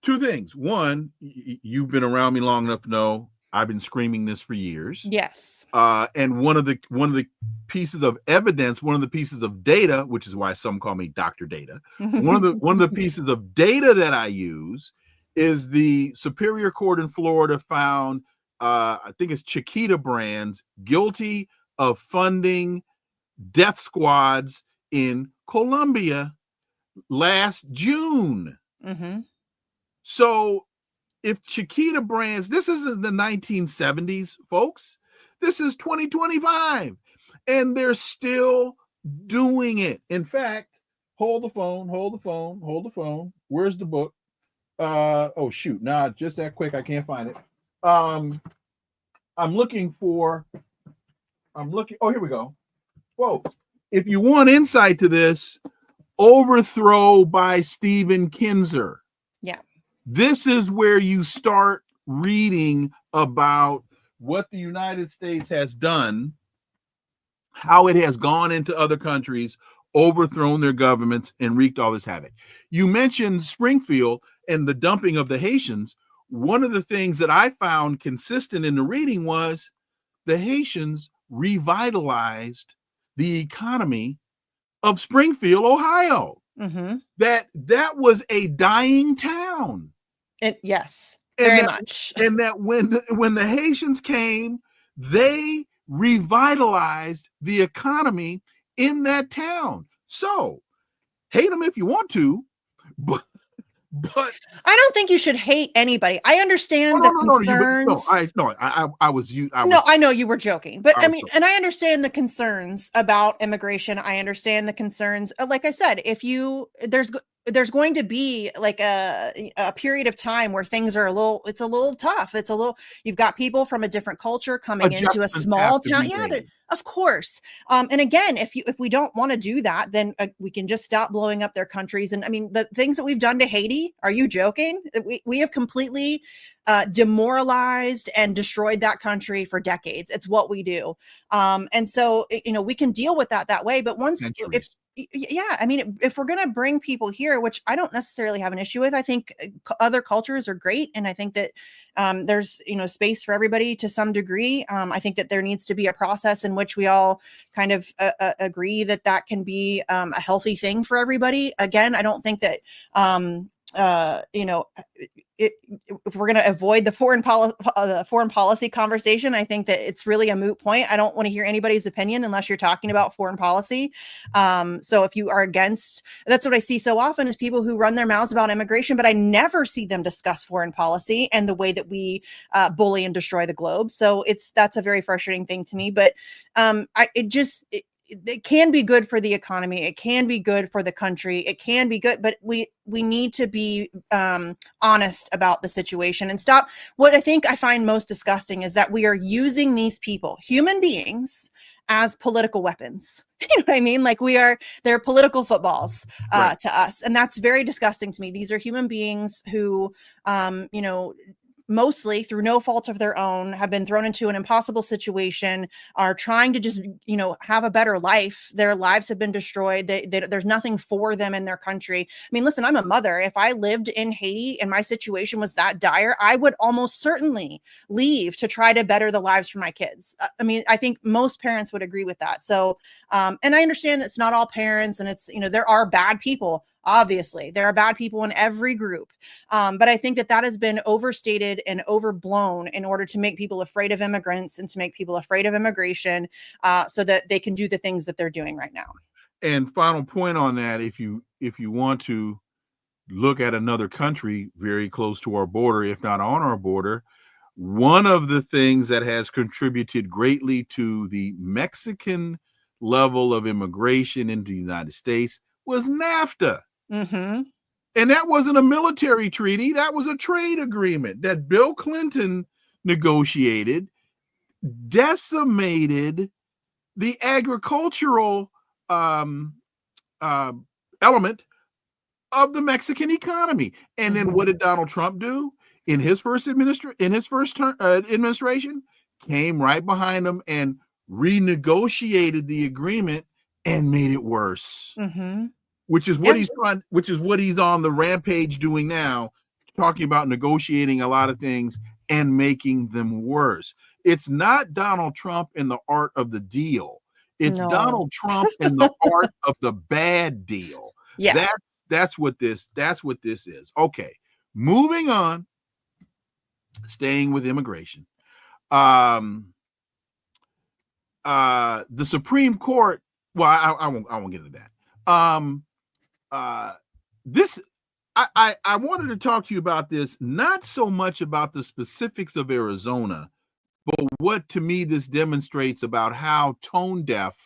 Two things. One, you've been around me long enough to know I've been screaming this for years. Yes. And one of the pieces of evidence, one of the pieces of data, which is why some call me Dr. Data. one of the pieces of data that I use is the Superior Court in Florida found, I think it's Chiquita Brands, guilty of funding death squads in Colombia last June. So if Chiquita Brands, this isn't the 1970s, folks, this is 2025, and they're still doing it. In fact, hold the phone. Where's the book? Oh shoot, just that quick, I can't find it. I'm looking, oh, here we go. Whoa, if you want insight to this, Overthrow by Stephen Kinzer. Yeah. This is where you start reading about what the United States has done, how it has gone into other countries, overthrown their governments, and wreaked all this havoc. You mentioned Springfield and the dumping of the Haitians. One of the things that I found consistent in the reading was the Haitians revitalized the economy of Springfield, Ohio. That was a dying town. Yes, very much. And that when the Haitians came, they revitalized the economy in that town. So hate them if you want to, but I don't think you should hate anybody. I understand the concerns. I know you were joking, but I mean, and I understand the concerns about immigration. I understand the concerns. Like I said, there's going to be like a period of time where things are it's a little tough. You've got people from a different culture coming into a small town. Yeah, of course. And again, if we don't want to do that, then we can just stop blowing up their countries. And I mean, the things that we've done to Haiti, are you joking? We have completely demoralized and destroyed that country for decades. It's what we do. And so, we can deal with that way. But if we're going to bring people here, which I don't necessarily have an issue with, I think other cultures are great. And I think that there's, space for everybody to some degree. I think that there needs to be a process in which we all kind of agree that can be a healthy thing for everybody. Again, I don't think that, if we're going to avoid the foreign policy conversation, I think that it's really a moot point. I don't want to hear anybody's opinion unless you're talking about foreign policy. So if you are against, that's what I see so often is people who run their mouths about immigration, but I never see them discuss foreign policy and the way that we bully and destroy the globe. So that's a very frustrating thing to me, but it can be good for the economy. It can be good for the country. It can be good, but we need to be honest about the situation and stop. What I think I find most disgusting is that we are using these people, human beings, as political weapons. You know what I mean? Like they're political footballs to us. And that's very disgusting to me. These are human beings who, mostly through no fault of their own, have been thrown into an impossible situation, are trying to just, have a better life. Their lives have been destroyed. There's nothing for them in their country. I mean, listen, I'm a mother. If I lived in Haiti and my situation was that dire, I would almost certainly leave to try to better the lives for my kids. I mean, I think most parents would agree with that. So, and I understand it's not all parents, and it's, there are bad people. Obviously, there are bad people in every group. But I think that has been overstated and overblown in order to make people afraid of immigrants and to make people afraid of immigration, so that they can do the things that they're doing right now. And final point on that, if you want to look at another country very close to our border, if not on our border, one of the things that has contributed greatly to the Mexican level of immigration into the United States was NAFTA. Mm-hmm. And that wasn't a military treaty. That was a trade agreement that Bill Clinton negotiated, decimated the agricultural element of the Mexican economy. And then what did Donald Trump do in his first administration? Came right behind him and renegotiated the agreement and made it worse. Mm-hmm. Which is what he's on the rampage doing now, talking about negotiating a lot of things and making them worse. It's not Donald Trump in the art of the deal. It's Donald Trump in the art of the bad deal. Yeah. That's what this is. Okay. Moving on, staying with immigration. The Supreme Court, well, I won't get into that. I wanted to talk to you about this, not so much about the specifics of Arizona, but what to me this demonstrates about how tone deaf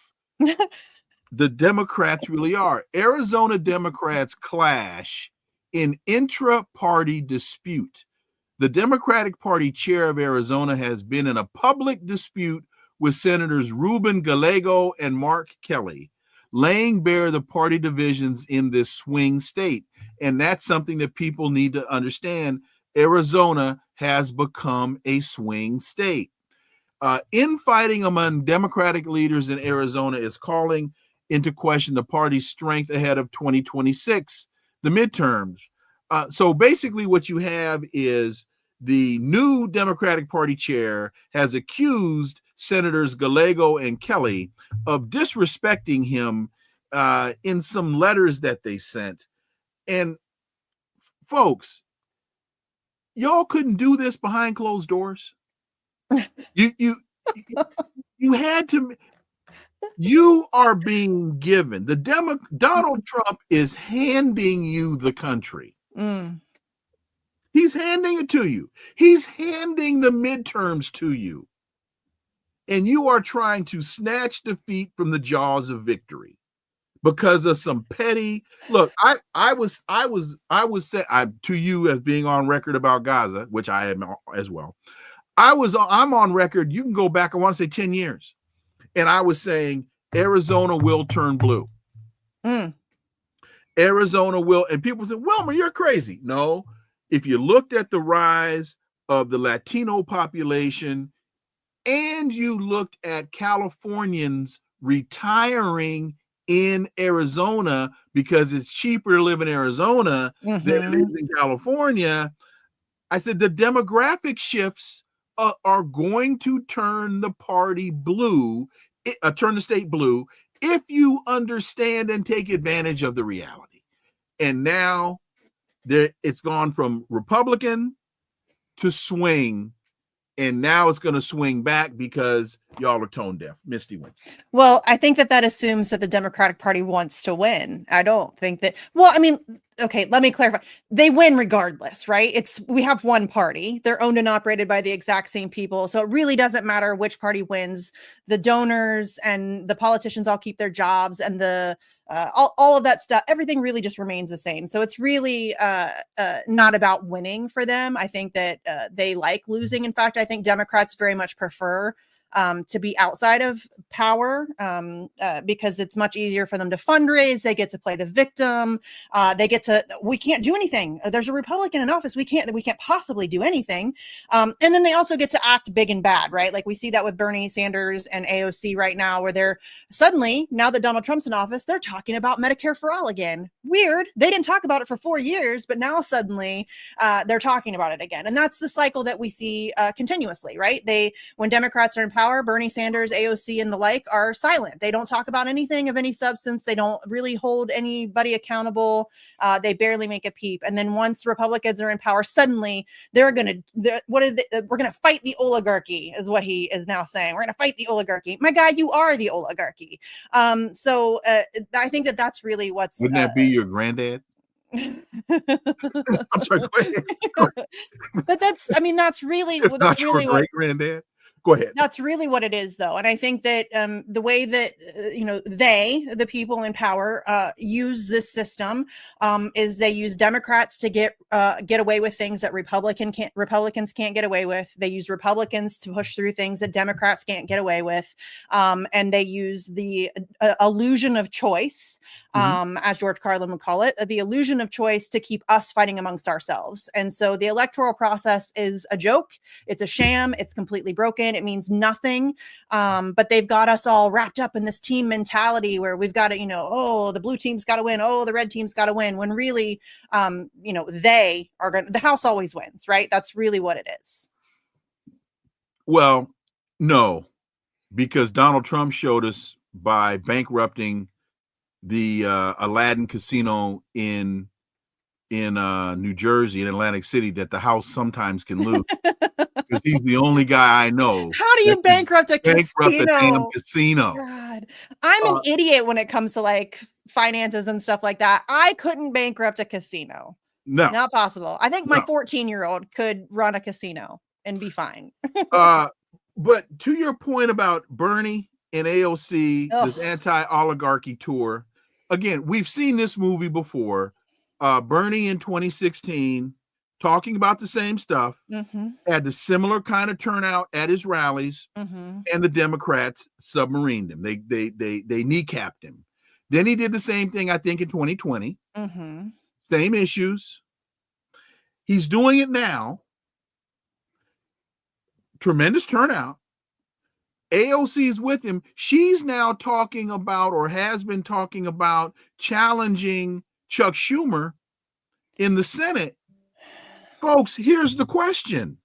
the Democrats really are. Arizona Democrats clash in intra-party dispute. The Democratic Party chair of Arizona has been in a public dispute with Senators Ruben Gallego and Mark Kelly, laying bare the party divisions in this swing state. And that's something that people need to understand. Arizona has become a swing state. Infighting among Democratic leaders in Arizona is calling into question the party's strength ahead of 2026, the midterms. So basically what you have is the new Democratic Party chair has accused Senators Gallego and Kelly of disrespecting him in some letters that they sent. And folks, y'all couldn't do this behind closed doors. You had to. You are being given Donald Trump is handing you the country. He's handing it to you. He's handing the midterms to you. And you are trying to snatch defeat from the jaws of victory because of some petty. Look, I was said to you as being on record about Gaza, which I am as well. I'm on record. You can go back, I want to say 10 years. And I was saying Arizona will turn blue. Arizona will. And people said, Wilmer, you're crazy. No, if you looked at the rise of the Latino population and you looked at Californians retiring in Arizona because it's cheaper to live in Arizona than it is in California, I said the demographic shifts are going to turn the party blue, turn the state blue, if you understand and take advantage of the reality. And now it's gone from Republican to swing, and now it's going to swing back because y'all are tone deaf. Misty Winston. Well, I think that assumes that the Democratic Party wants to win. I don't think that. Well, I mean, okay, let me clarify. They win regardless, right? We have one party. They're owned and operated by the exact same people. So it really doesn't matter which party wins. The donors and the politicians all keep their jobs, and the all of that stuff, everything really just remains the same. So it's really not about winning for them. I think that they like losing. In fact, I think Democrats very much prefer to be outside of power, because it's much easier for them to fundraise. They get to play the victim. We can't do anything. There's a Republican in office. We can't possibly do anything. And then they also get to act big and bad, right? Like we see that with Bernie Sanders and AOC right now, where they're suddenly, now that Donald Trump's in office, they're talking about Medicare for all again. Weird. They didn't talk about it for 4 years, but now suddenly they're talking about it again. And that's the cycle that we see continuously, right? When Democrats are in power, Bernie Sanders, AOC, and the like are silent. They don't talk about anything of any substance. They don't really hold anybody accountable. They barely make a peep. And then once Republicans are in power, suddenly we're going to fight the oligarchy, is what he is now saying. We're going to fight the oligarchy. My guy, you are the oligarchy. So I think that's really what's. Wouldn't that be your granddad? I'm sorry. Go ahead. But that's really not your great granddad. Go ahead. That's really what it is, though. And I think that the way that, the people in power use this system is they use Democrats to get away with things that Republicans can't get away with. They use Republicans to push through things that Democrats can't get away with. And they use the illusion of choice, as George Carlin would call it, the illusion of choice to keep us fighting amongst ourselves. And so the electoral process is a joke. It's a sham. It's completely broken. It means nothing. But they've got us all wrapped up in this team mentality where we've got to, the blue team's got to win. Oh, the red team's got to win. When really, they are going to, the House always wins, right? That's really what it is. Well, no, because Donald Trump showed us by bankrupting the Aladdin Casino in New Jersey, in Atlantic City, that the House sometimes can lose. Because he's the only guy I know. How do you bankrupt a casino? A damn casino. God, I'm an idiot when it comes to like finances and stuff like that. I couldn't bankrupt a casino. No, not possible. I think my 14-year-old could run a casino and be fine. But to your point about Bernie and AOC, this anti-oligarchy tour, again, we've seen this movie before. Bernie in 2016 talking about the same stuff, had the similar kind of turnout at his rallies, and the Democrats submarined him. They kneecapped him. Then he did the same thing, I think, in 2020. Same issues. He's doing it now. Tremendous turnout. AOC is with him. She's now talking about, or has been talking about, challenging Chuck Schumer in the Senate. Folks, here's the question.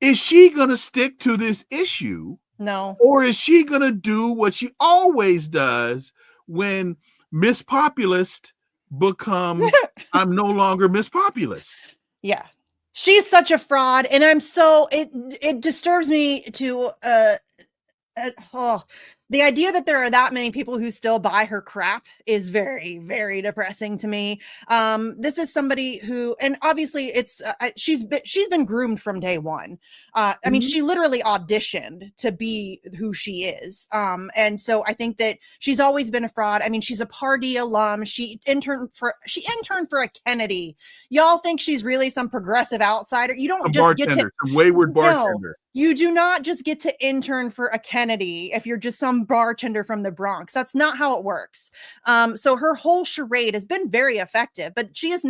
Is she going to stick to this issue? No. Or is she going to do what she always does when Miss Populist becomes, I'm no longer Miss Populist? Yeah. She's such a fraud. And it disturbs me to, the idea that there are that many people who still buy her crap is very, very depressing to me. This is somebody who, and obviously it's, she's been groomed from day one. I mean, she literally auditioned to be who she is. And so I think that she's always been a fraud. I mean, she's a Pardee alum. She interned for a Kennedy. Y'all think she's really some progressive outsider? You don't some wayward bartender. You do not just get to intern for a Kennedy if you're just some bartender from the Bronx. That's not how it works. So her whole charade has been very effective, but she's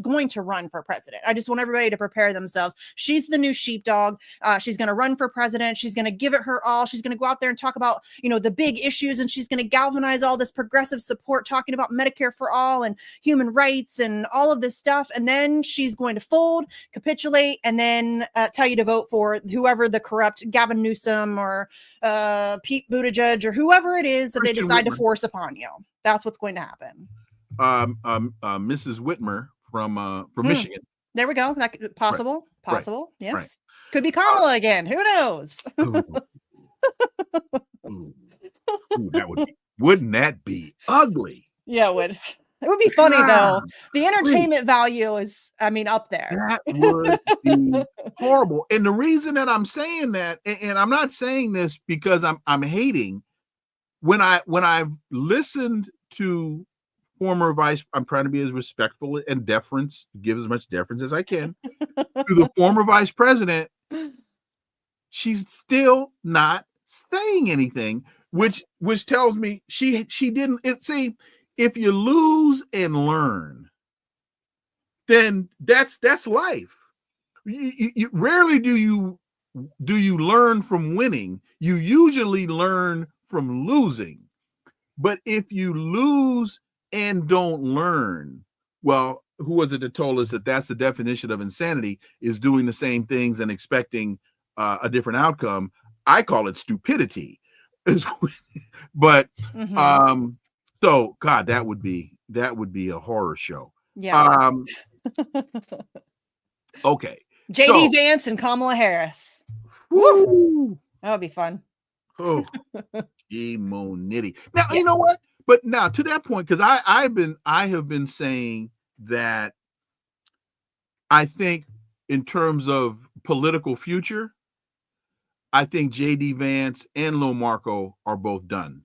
going to run for president. I just want everybody to prepare themselves. She's the new sheepdog. She's going to run for president. She's going to give it her all. She's going to go out there and talk about, the big issues, and she's going to galvanize all this progressive support, talking about Medicare for all and human rights and all of this stuff. And then she's going to fold, capitulate, and then tell you to vote for whoever the corrupt Gavin Newsom or Pete Buttigieg or whoever it is that they decide to force upon you. That's what's going to happen. Mrs. Whitmer from Michigan. There we go. That possible. Right. Possible. Right. Yes. Right. Could be Kamala again. Who knows? Wouldn't that be ugly? Yeah, it would. It would be funny though. The entertainment value is, up there. That would be horrible. And the reason that I'm saying that, and I'm not saying this because I'm hating, when I've listened to former I'm trying to be as respectful and give as much deference as I can to the former vice president. she's still not saying anything, which tells me she didn't. See, if you lose and learn, then that's life. You rarely do you learn from winning. You usually learn from losing. But if you lose and don't learn, well, who was it that told us that that's the definition of insanity, is doing the same things and expecting a different outcome? I call it stupidity. But so God, that would be a horror show. Yeah. Okay. JD Vance and Kamala Harris. Woo! That would be fun. Oh, nitty. Now, you know what? But now to that point, because I have been saying that I think in terms of political future, I think JD Vance and Lil Marco are both done,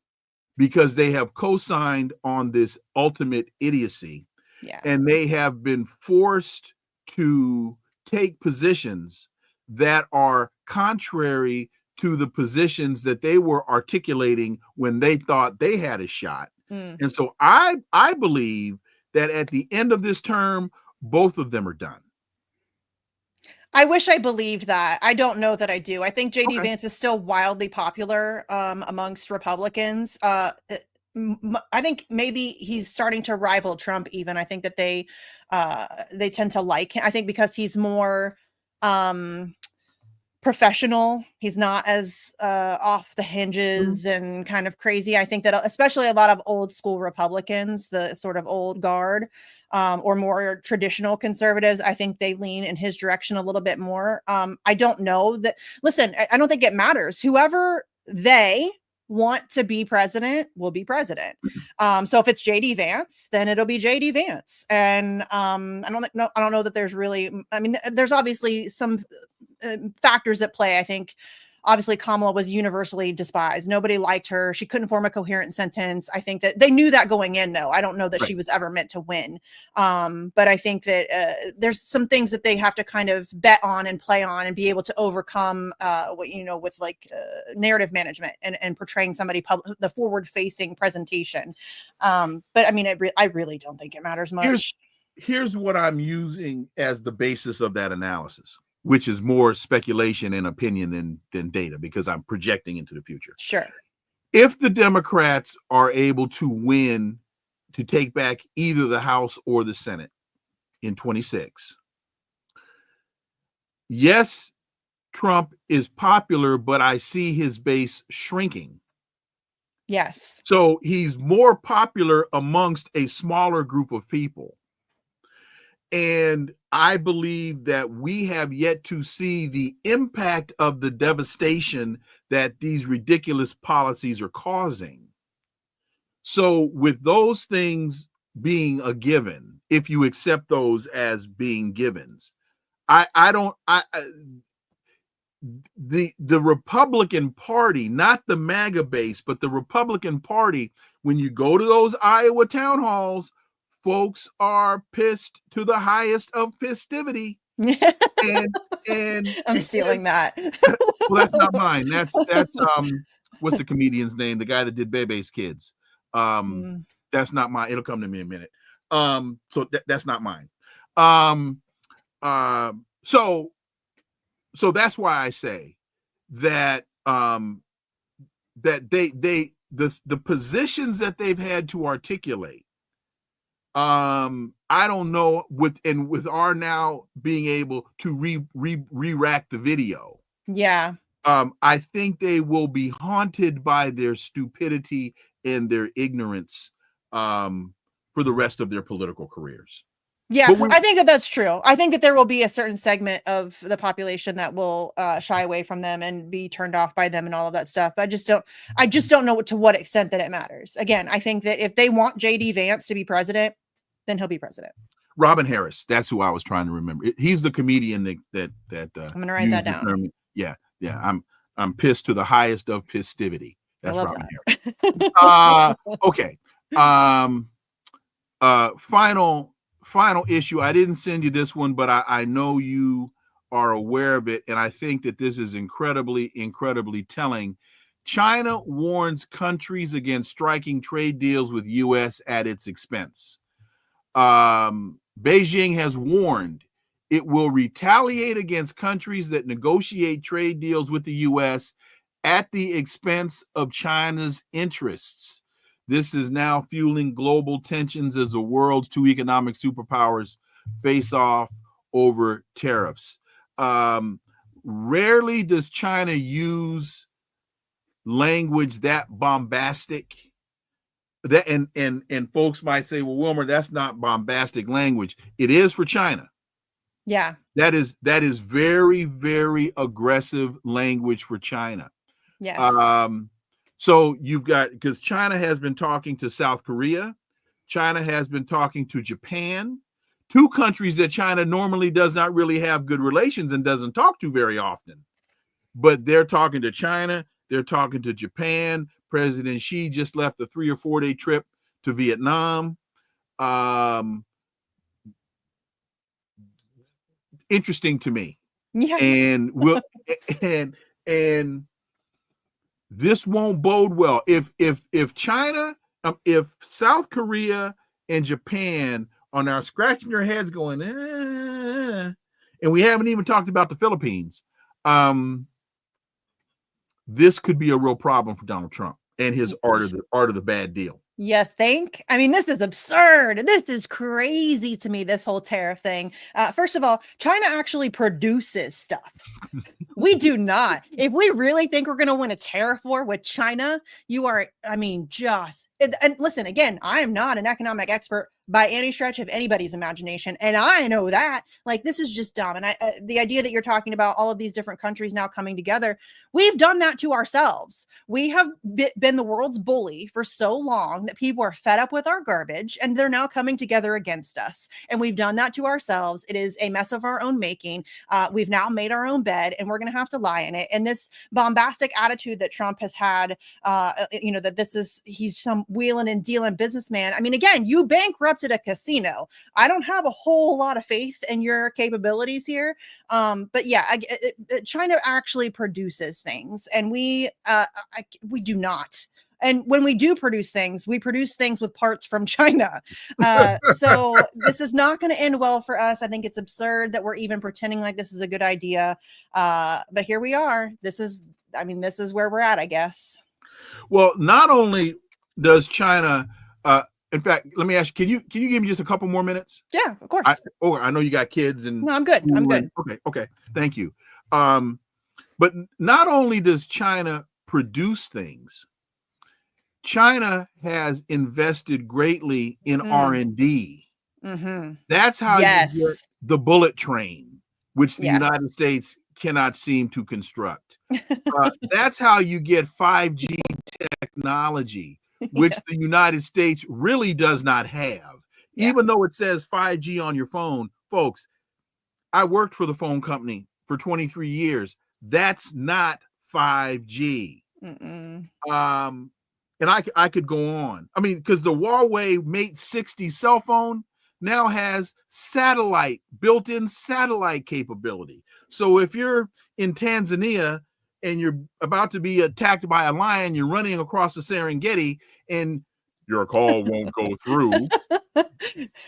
because they have co-signed on this ultimate idiocy. Yeah. And they have been forced to take positions that are contrary to the positions that they were articulating when they thought they had a shot. And so I believe that at the end of this term, both of them are done. I wish I believed that. I don't know that I do. I think JD Vance is still wildly popular amongst Republicans. I think maybe he's starting to rival Trump even. I think that they tend to like him. I think because he's more professional. He's not as off the hinges and kind of crazy. I think that especially a lot of old school Republicans, the sort of old guard, or more traditional conservatives, I think they lean in his direction a little bit more. I don't know that. Listen, I don't think it matters. Whoever they want to be president will be president. So if it's JD Vance, then it'll be JD Vance. And I don't know that there's really. I mean, there's obviously some factors at play. I think obviously Kamala was universally despised. Nobody liked her. She couldn't form a coherent sentence. I think that they knew that going in, though. I don't know that she was ever meant to win. But I think that there's some things that they have to kind of bet on and play on and be able to overcome with like narrative management and portraying somebody the forward facing presentation. But I mean, I really don't think it matters much. Here's what I'm using as the basis of that analysis, which is more speculation and opinion than data, because I'm projecting into the future. Sure. If the Democrats are able to win, to take back either the House or the Senate in 26, yes, Trump is popular, but I see his base shrinking. Yes. So he's more popular amongst a smaller group of people. And I believe that we have yet to see the impact of the devastation that these ridiculous policies are causing. So with those things being a given, if you accept those as being givens, the Republican Party, not the MAGA base, but the Republican Party, when you go to those Iowa town halls, folks are pissed to the highest of festivity. and I'm stealing that. Well, that's not mine. That's what's the comedian's name? The guy that did Bebe's Kids. That's not mine. It'll come to me in a minute. So that's not mine. So that's why I say that that the positions that they've had to articulate, I don't know, with our now being able to re-rack the video. Yeah. I think they will be haunted by their stupidity and their ignorance for the rest of their political careers. Yeah, I think that's true. I think that there will be a certain segment of the population that will shy away from them and be turned off by them and all of that stuff. But I just don't know to what extent that it matters. Again, I think that if they want JD Vance to be president, then he'll be president. Robin Harris, that's who I was trying to remember. He's the comedian that I'm gonna write that down. Yeah. I'm pissed to the highest of festivity. That's Robin Harris. Okay. Final issue. I didn't send you this one, but I know you are aware of it, and I think that this is incredibly, incredibly telling. China warns countries against striking trade deals with U.S. at its expense. Beijing has warned it will retaliate against countries that negotiate trade deals with the U.S. at the expense of China's interests. This is now fueling global tensions as the world's two economic superpowers face off over tariffs. Rarely does China use language that bombastic. That and folks might say, well, Wilmer, that's not bombastic language. It is for China. Yeah. That is very, very aggressive language for China. Yes. So you've got, because China has been talking to South Korea, China has been talking to Japan, two countries that China normally does not really have good relations and doesn't talk to very often. But they're talking to China, they're talking to Japan. President Xi just left a 3 or 4 day trip to Vietnam. Interesting to me. Yeah. And and this won't bode well if China, if South Korea and Japan are now scratching their heads going, and we haven't even talked about the Philippines. This could be a real problem for Donald Trump and his art of the bad deal. You think? I mean, this is absurd. This is crazy to me, this whole tariff thing. First of all, China actually produces stuff. We do not. If we really think we're going to win a tariff war with China, you are, I mean, and listen, again, I am not an economic expert by any stretch of anybody's imagination. And I know that, like, this is just dumb. And the idea that you're talking about all of these different countries now coming together, we've done that to ourselves. We have been the world's bully for so long that people are fed up with our garbage and they're now coming together against us. And we've done that to ourselves. It is a mess of our own making. We've now made our own bed and we're going to have to lie in it. And this bombastic attitude that Trump has had, that he's some wheeling and dealing businessman. I mean, again, you bankrupted a casino. I don't have a whole lot of faith in your capabilities here. But yeah, China actually produces things and we do not. And when we do produce things, we produce things with parts from China. So this is not going to end well for us. I think it's absurd that we're even pretending like this is a good idea. But here we are. This is where we're at, I guess. Well, not only does China, in fact, let me ask you, can you give me just a couple more minutes? Yeah, of course. I know you got kids and. No, I'm good. Okay. Thank you. But not only does China produce things, China has invested greatly in R&D. Mm-hmm. That's how you get the bullet train, which the United States cannot seem to construct. That's how you get 5G technology, which the United States really does not have. Even though it says 5G on your phone, folks, I worked for the phone company for 23 years. That's not 5G. And I could go on. I mean, because the Huawei Mate 60 cell phone now has built-in satellite capability. So if you're in Tanzania and you're about to be attacked by a lion, you're running across the Serengeti and your call won't go through.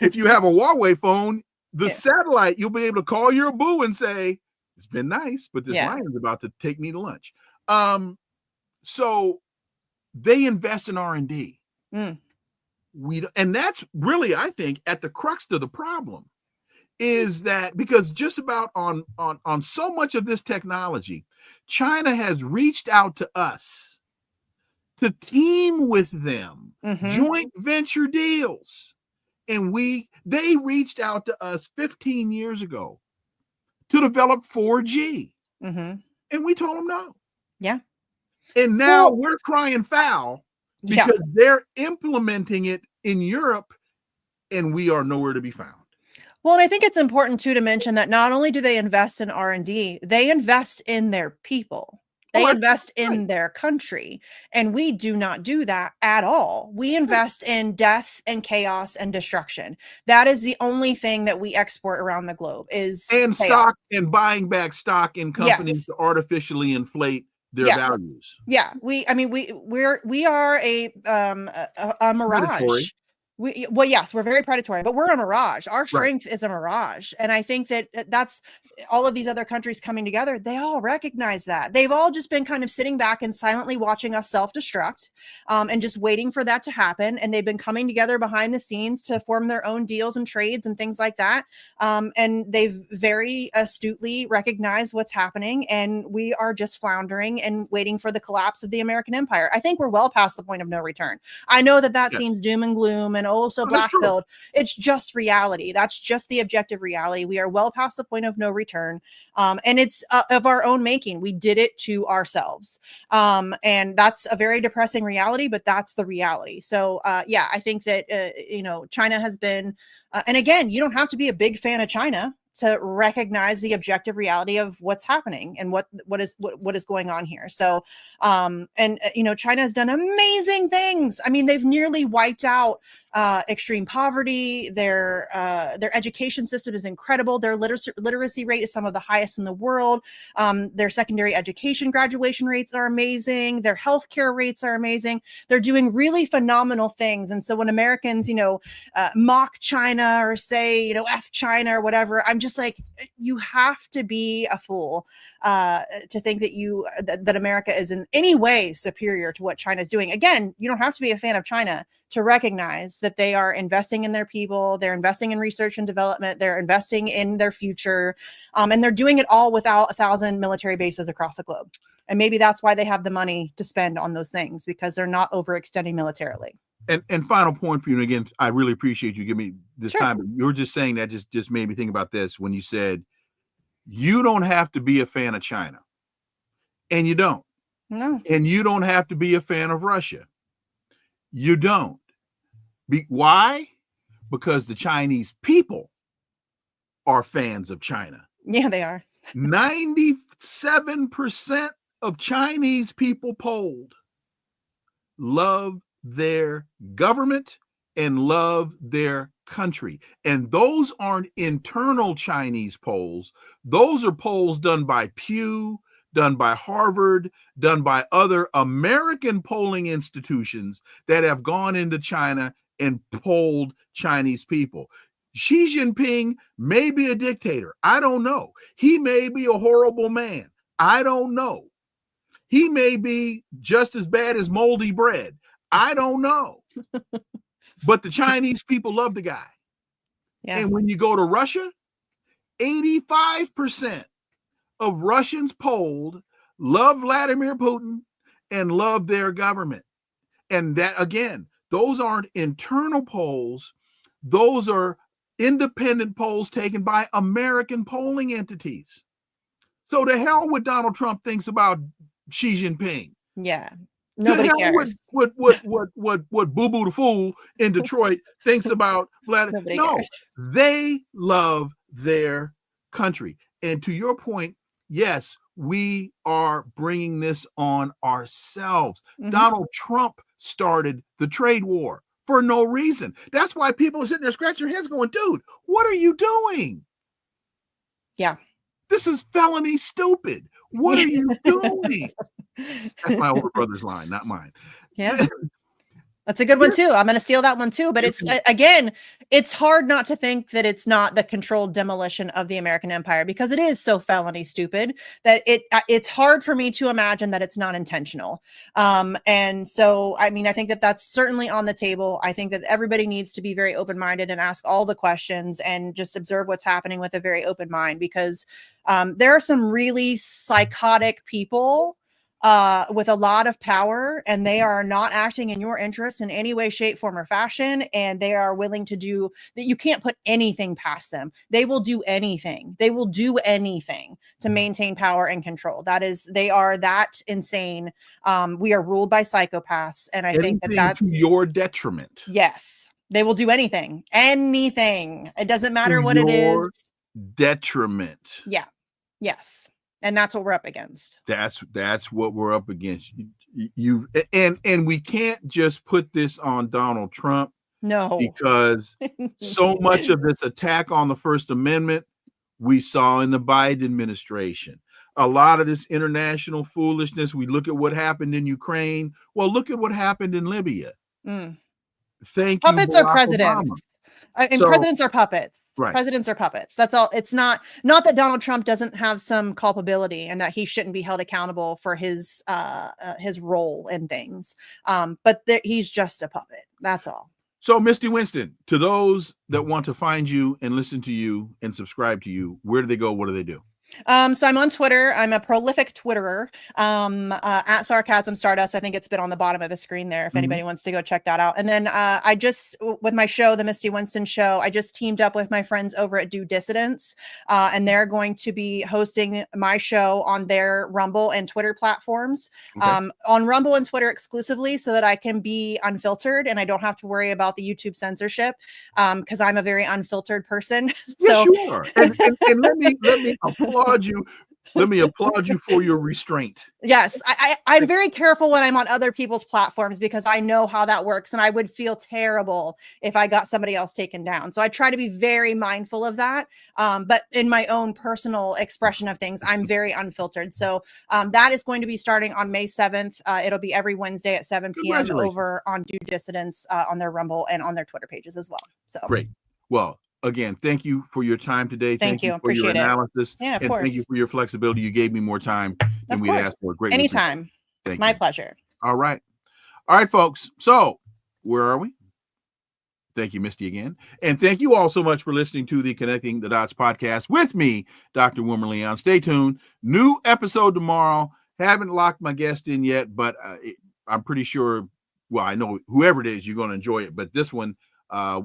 If you have a Huawei phone, the satellite, you'll be able to call your boo and say, it's been nice, but this lion's about to take me to lunch. So they invest in R&D. And that's really, I think, at the crux of the problem is that because just about on so much of this technology, China has reached out to us to team with them, joint venture deals. And they reached out to us 15 years ago to develop 4G. And we told them no. Yeah. And now we're crying foul because they're implementing it in Europe and we are nowhere to be found. Well, and I think it's important too to mention that not only do they invest in R&D, they invest in their people. They invest in their country, and we do not do that at all. We invest in death and chaos and destruction. That is the only thing that we export around the globe is and chaos. stock and buying back stock in companies to artificially inflate their values. Yeah, we are a mirage. Predatory. Yes, we're very predatory, but we're a mirage. Our strength is a mirage. And I think that that's all of these other countries coming together. They all recognize that. They've all just been kind of sitting back and silently watching us self-destruct and just waiting for that to happen. And they've been coming together behind the scenes to form their own deals and trades and things like that. And they've very astutely recognized what's happening. And we are just floundering and waiting for the collapse of the American empire. I think we're well past the point of no return. I know that seems doom and gloom and so black-pilled. It's just reality. That's just the objective reality. We are well past the point of no return. And it's of our own making. We did it to ourselves. And that's a very depressing reality, but that's the reality. So I think that, China has been, and again, you don't have to be a big fan of China to recognize the objective reality of what's happening and what is going on here. So, China has done amazing things. I mean, they've nearly wiped out extreme poverty. Their education system is incredible. Their literacy rate is some of the highest in the world. Their secondary education graduation rates are amazing. Their healthcare rates are amazing. They're doing really phenomenal things. And so when Americans, mock China or say, F China or whatever, I'm just like, you have to be a fool to think that America is in any way superior to what China is doing. Again, you don't have to be a fan of China to recognize that they are investing in their people, they're investing in research and development, they're investing in their future, and they're doing it all without 1,000 military bases across the globe. And maybe that's why they have the money to spend on those things, because they're not overextending militarily. And final point for you, and again, I really appreciate you giving me this time. But you were just saying that just made me think about this when you said you don't have to be a fan of China, and you don't. No. And you don't have to be a fan of Russia. You don't. Why? Because the Chinese people are fans of China. Yeah, they are. 97% of Chinese people polled love their government and love their country. And those aren't internal Chinese polls. Those are polls done by Pew, done by Harvard, done by other American polling institutions that have gone into China and polled Chinese people. Xi Jinping may be a dictator. I don't know. He may be a horrible man. I don't know. He may be just as bad as moldy bread. I don't know. But the Chinese people love the guy. Yeah. And when you go to Russia, 85% of Russians polled love Vladimir Putin and love their government. And that, again, those aren't internal polls. Those are independent polls taken by American polling entities. So to hell what Donald Trump thinks about Xi Jinping. Yeah. Nobody cares. What Boo Boo the Fool in Detroit thinks about Vladimir. No, cares. They love their country. And to your point, yes, we are bringing this on ourselves. Mm-hmm. Donald Trump started the trade war for no reason. That's why people are sitting there scratching their heads going, dude, what are you doing? Yeah. This is felony stupid. What are you doing? That's my older brother's line, not mine. Yeah. That's a good one too. I'm going to steal that one too. But it's, again, it's hard not to think that it's not the controlled demolition of the American empire, because it is so felony stupid that it's hard for me to imagine that it's not intentional. And so, I mean, I think that that's certainly on the table. I think that everybody needs to be very open-minded and ask all the questions and just observe what's happening with a very open mind, because there are some really psychotic people with a lot of power, and they are not acting in your interest in any way, shape, form, or fashion. And they are willing to do that. You can't put anything past them. They will do anything. They will do anything to maintain power and control. They are that insane. We are ruled by psychopaths. And I think that's to your detriment. Yes. They will do anything. It doesn't matter what it is. Detriment. Yeah. Yes. And that's what we're up against. That's what we're up against. And we can't just put this on Donald Trump. No, because so much of this attack on the First Amendment we saw in the Biden administration. A lot of this international foolishness. We look at what happened in Ukraine. Well, look at what happened in Libya. Mm. Thank Puppets you, are presidents. And presidents are puppets. Right. Presidents are puppets. That's all. It's not that Donald Trump doesn't have some culpability and that he shouldn't be held accountable for his role in things. But he's just a puppet. That's all. So, Misty Winston, to those that want to find you and listen to you and subscribe to you, where do they go? What do they do? So I'm on Twitter. I'm a prolific Twitterer, at Sarcasm Stardust. I think it's been on the bottom of the screen there if anybody wants to go check that out. And then I just, with my show, the Misty Winston Show, I just teamed up with my friends over at Due Dissidence, and they're going to be hosting my show on their Rumble and Twitter platforms, on Rumble and Twitter exclusively, so that I can be unfiltered and I don't have to worry about the YouTube censorship, because I'm a very unfiltered person. Yes, you are. And let me applaud you. Let me applaud you for your restraint. Yes, I'm very careful when I'm on other people's platforms because I know how that works, and I would feel terrible if I got somebody else taken down. So I try to be very mindful of that. But in my own personal expression of things, I'm very unfiltered. So that is going to be starting on May 7th. It'll be every Wednesday at 7 p.m. over on Due Dissidence, on their Rumble and on their Twitter pages as well. So great. Well, again, thank you for your time today. Thank you. For Appreciate your it. analysis. Yeah, of and course. Thank you for your flexibility. You gave me more time than we'd asked for. Great. Anytime. Thank My you. pleasure. All right. All right, folks. So where are we? Thank you, Misty, again. And thank you all so much for listening to the Connecting the Dots podcast with me, Dr. Wilmer Leon. Stay tuned. New episode tomorrow. Haven't locked my guest in yet, but I'm pretty sure, well, I know whoever it is, you're going to enjoy it. But this one,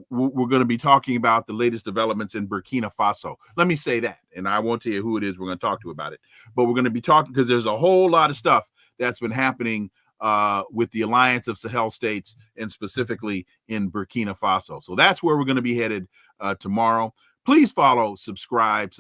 we're going to be talking about the latest developments in Burkina Faso. Let me say that, and I won't tell you who it is we're going to talk to about it, but we're going to be talking because there's a whole lot of stuff that's been happening with the Alliance of Sahel States and specifically in Burkina Faso. So that's where we're going to be headed tomorrow. Please follow, subscribe.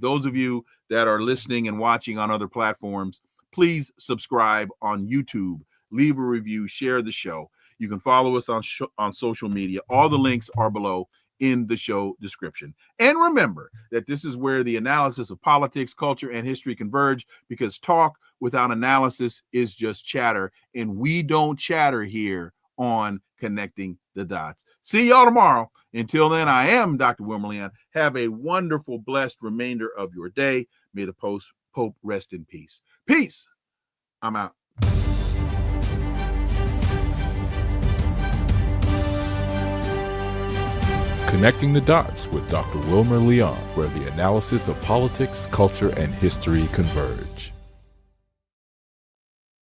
Those of you that are listening and watching on other platforms, please subscribe on YouTube, leave a review, share the show. You can follow us on social media. All the links are below in the show description. And remember that this is where the analysis of politics, culture, and history converge, because talk without analysis is just chatter, and we don't chatter here on Connecting the Dots. See y'all tomorrow. Until then, I am Dr. Wilmer Leon. Have a wonderful, blessed remainder of your day. May the Pope rest in peace. Peace. I'm out. Connecting the Dots with Dr. Wilmer Leon, where the analysis of politics, culture, and history converge.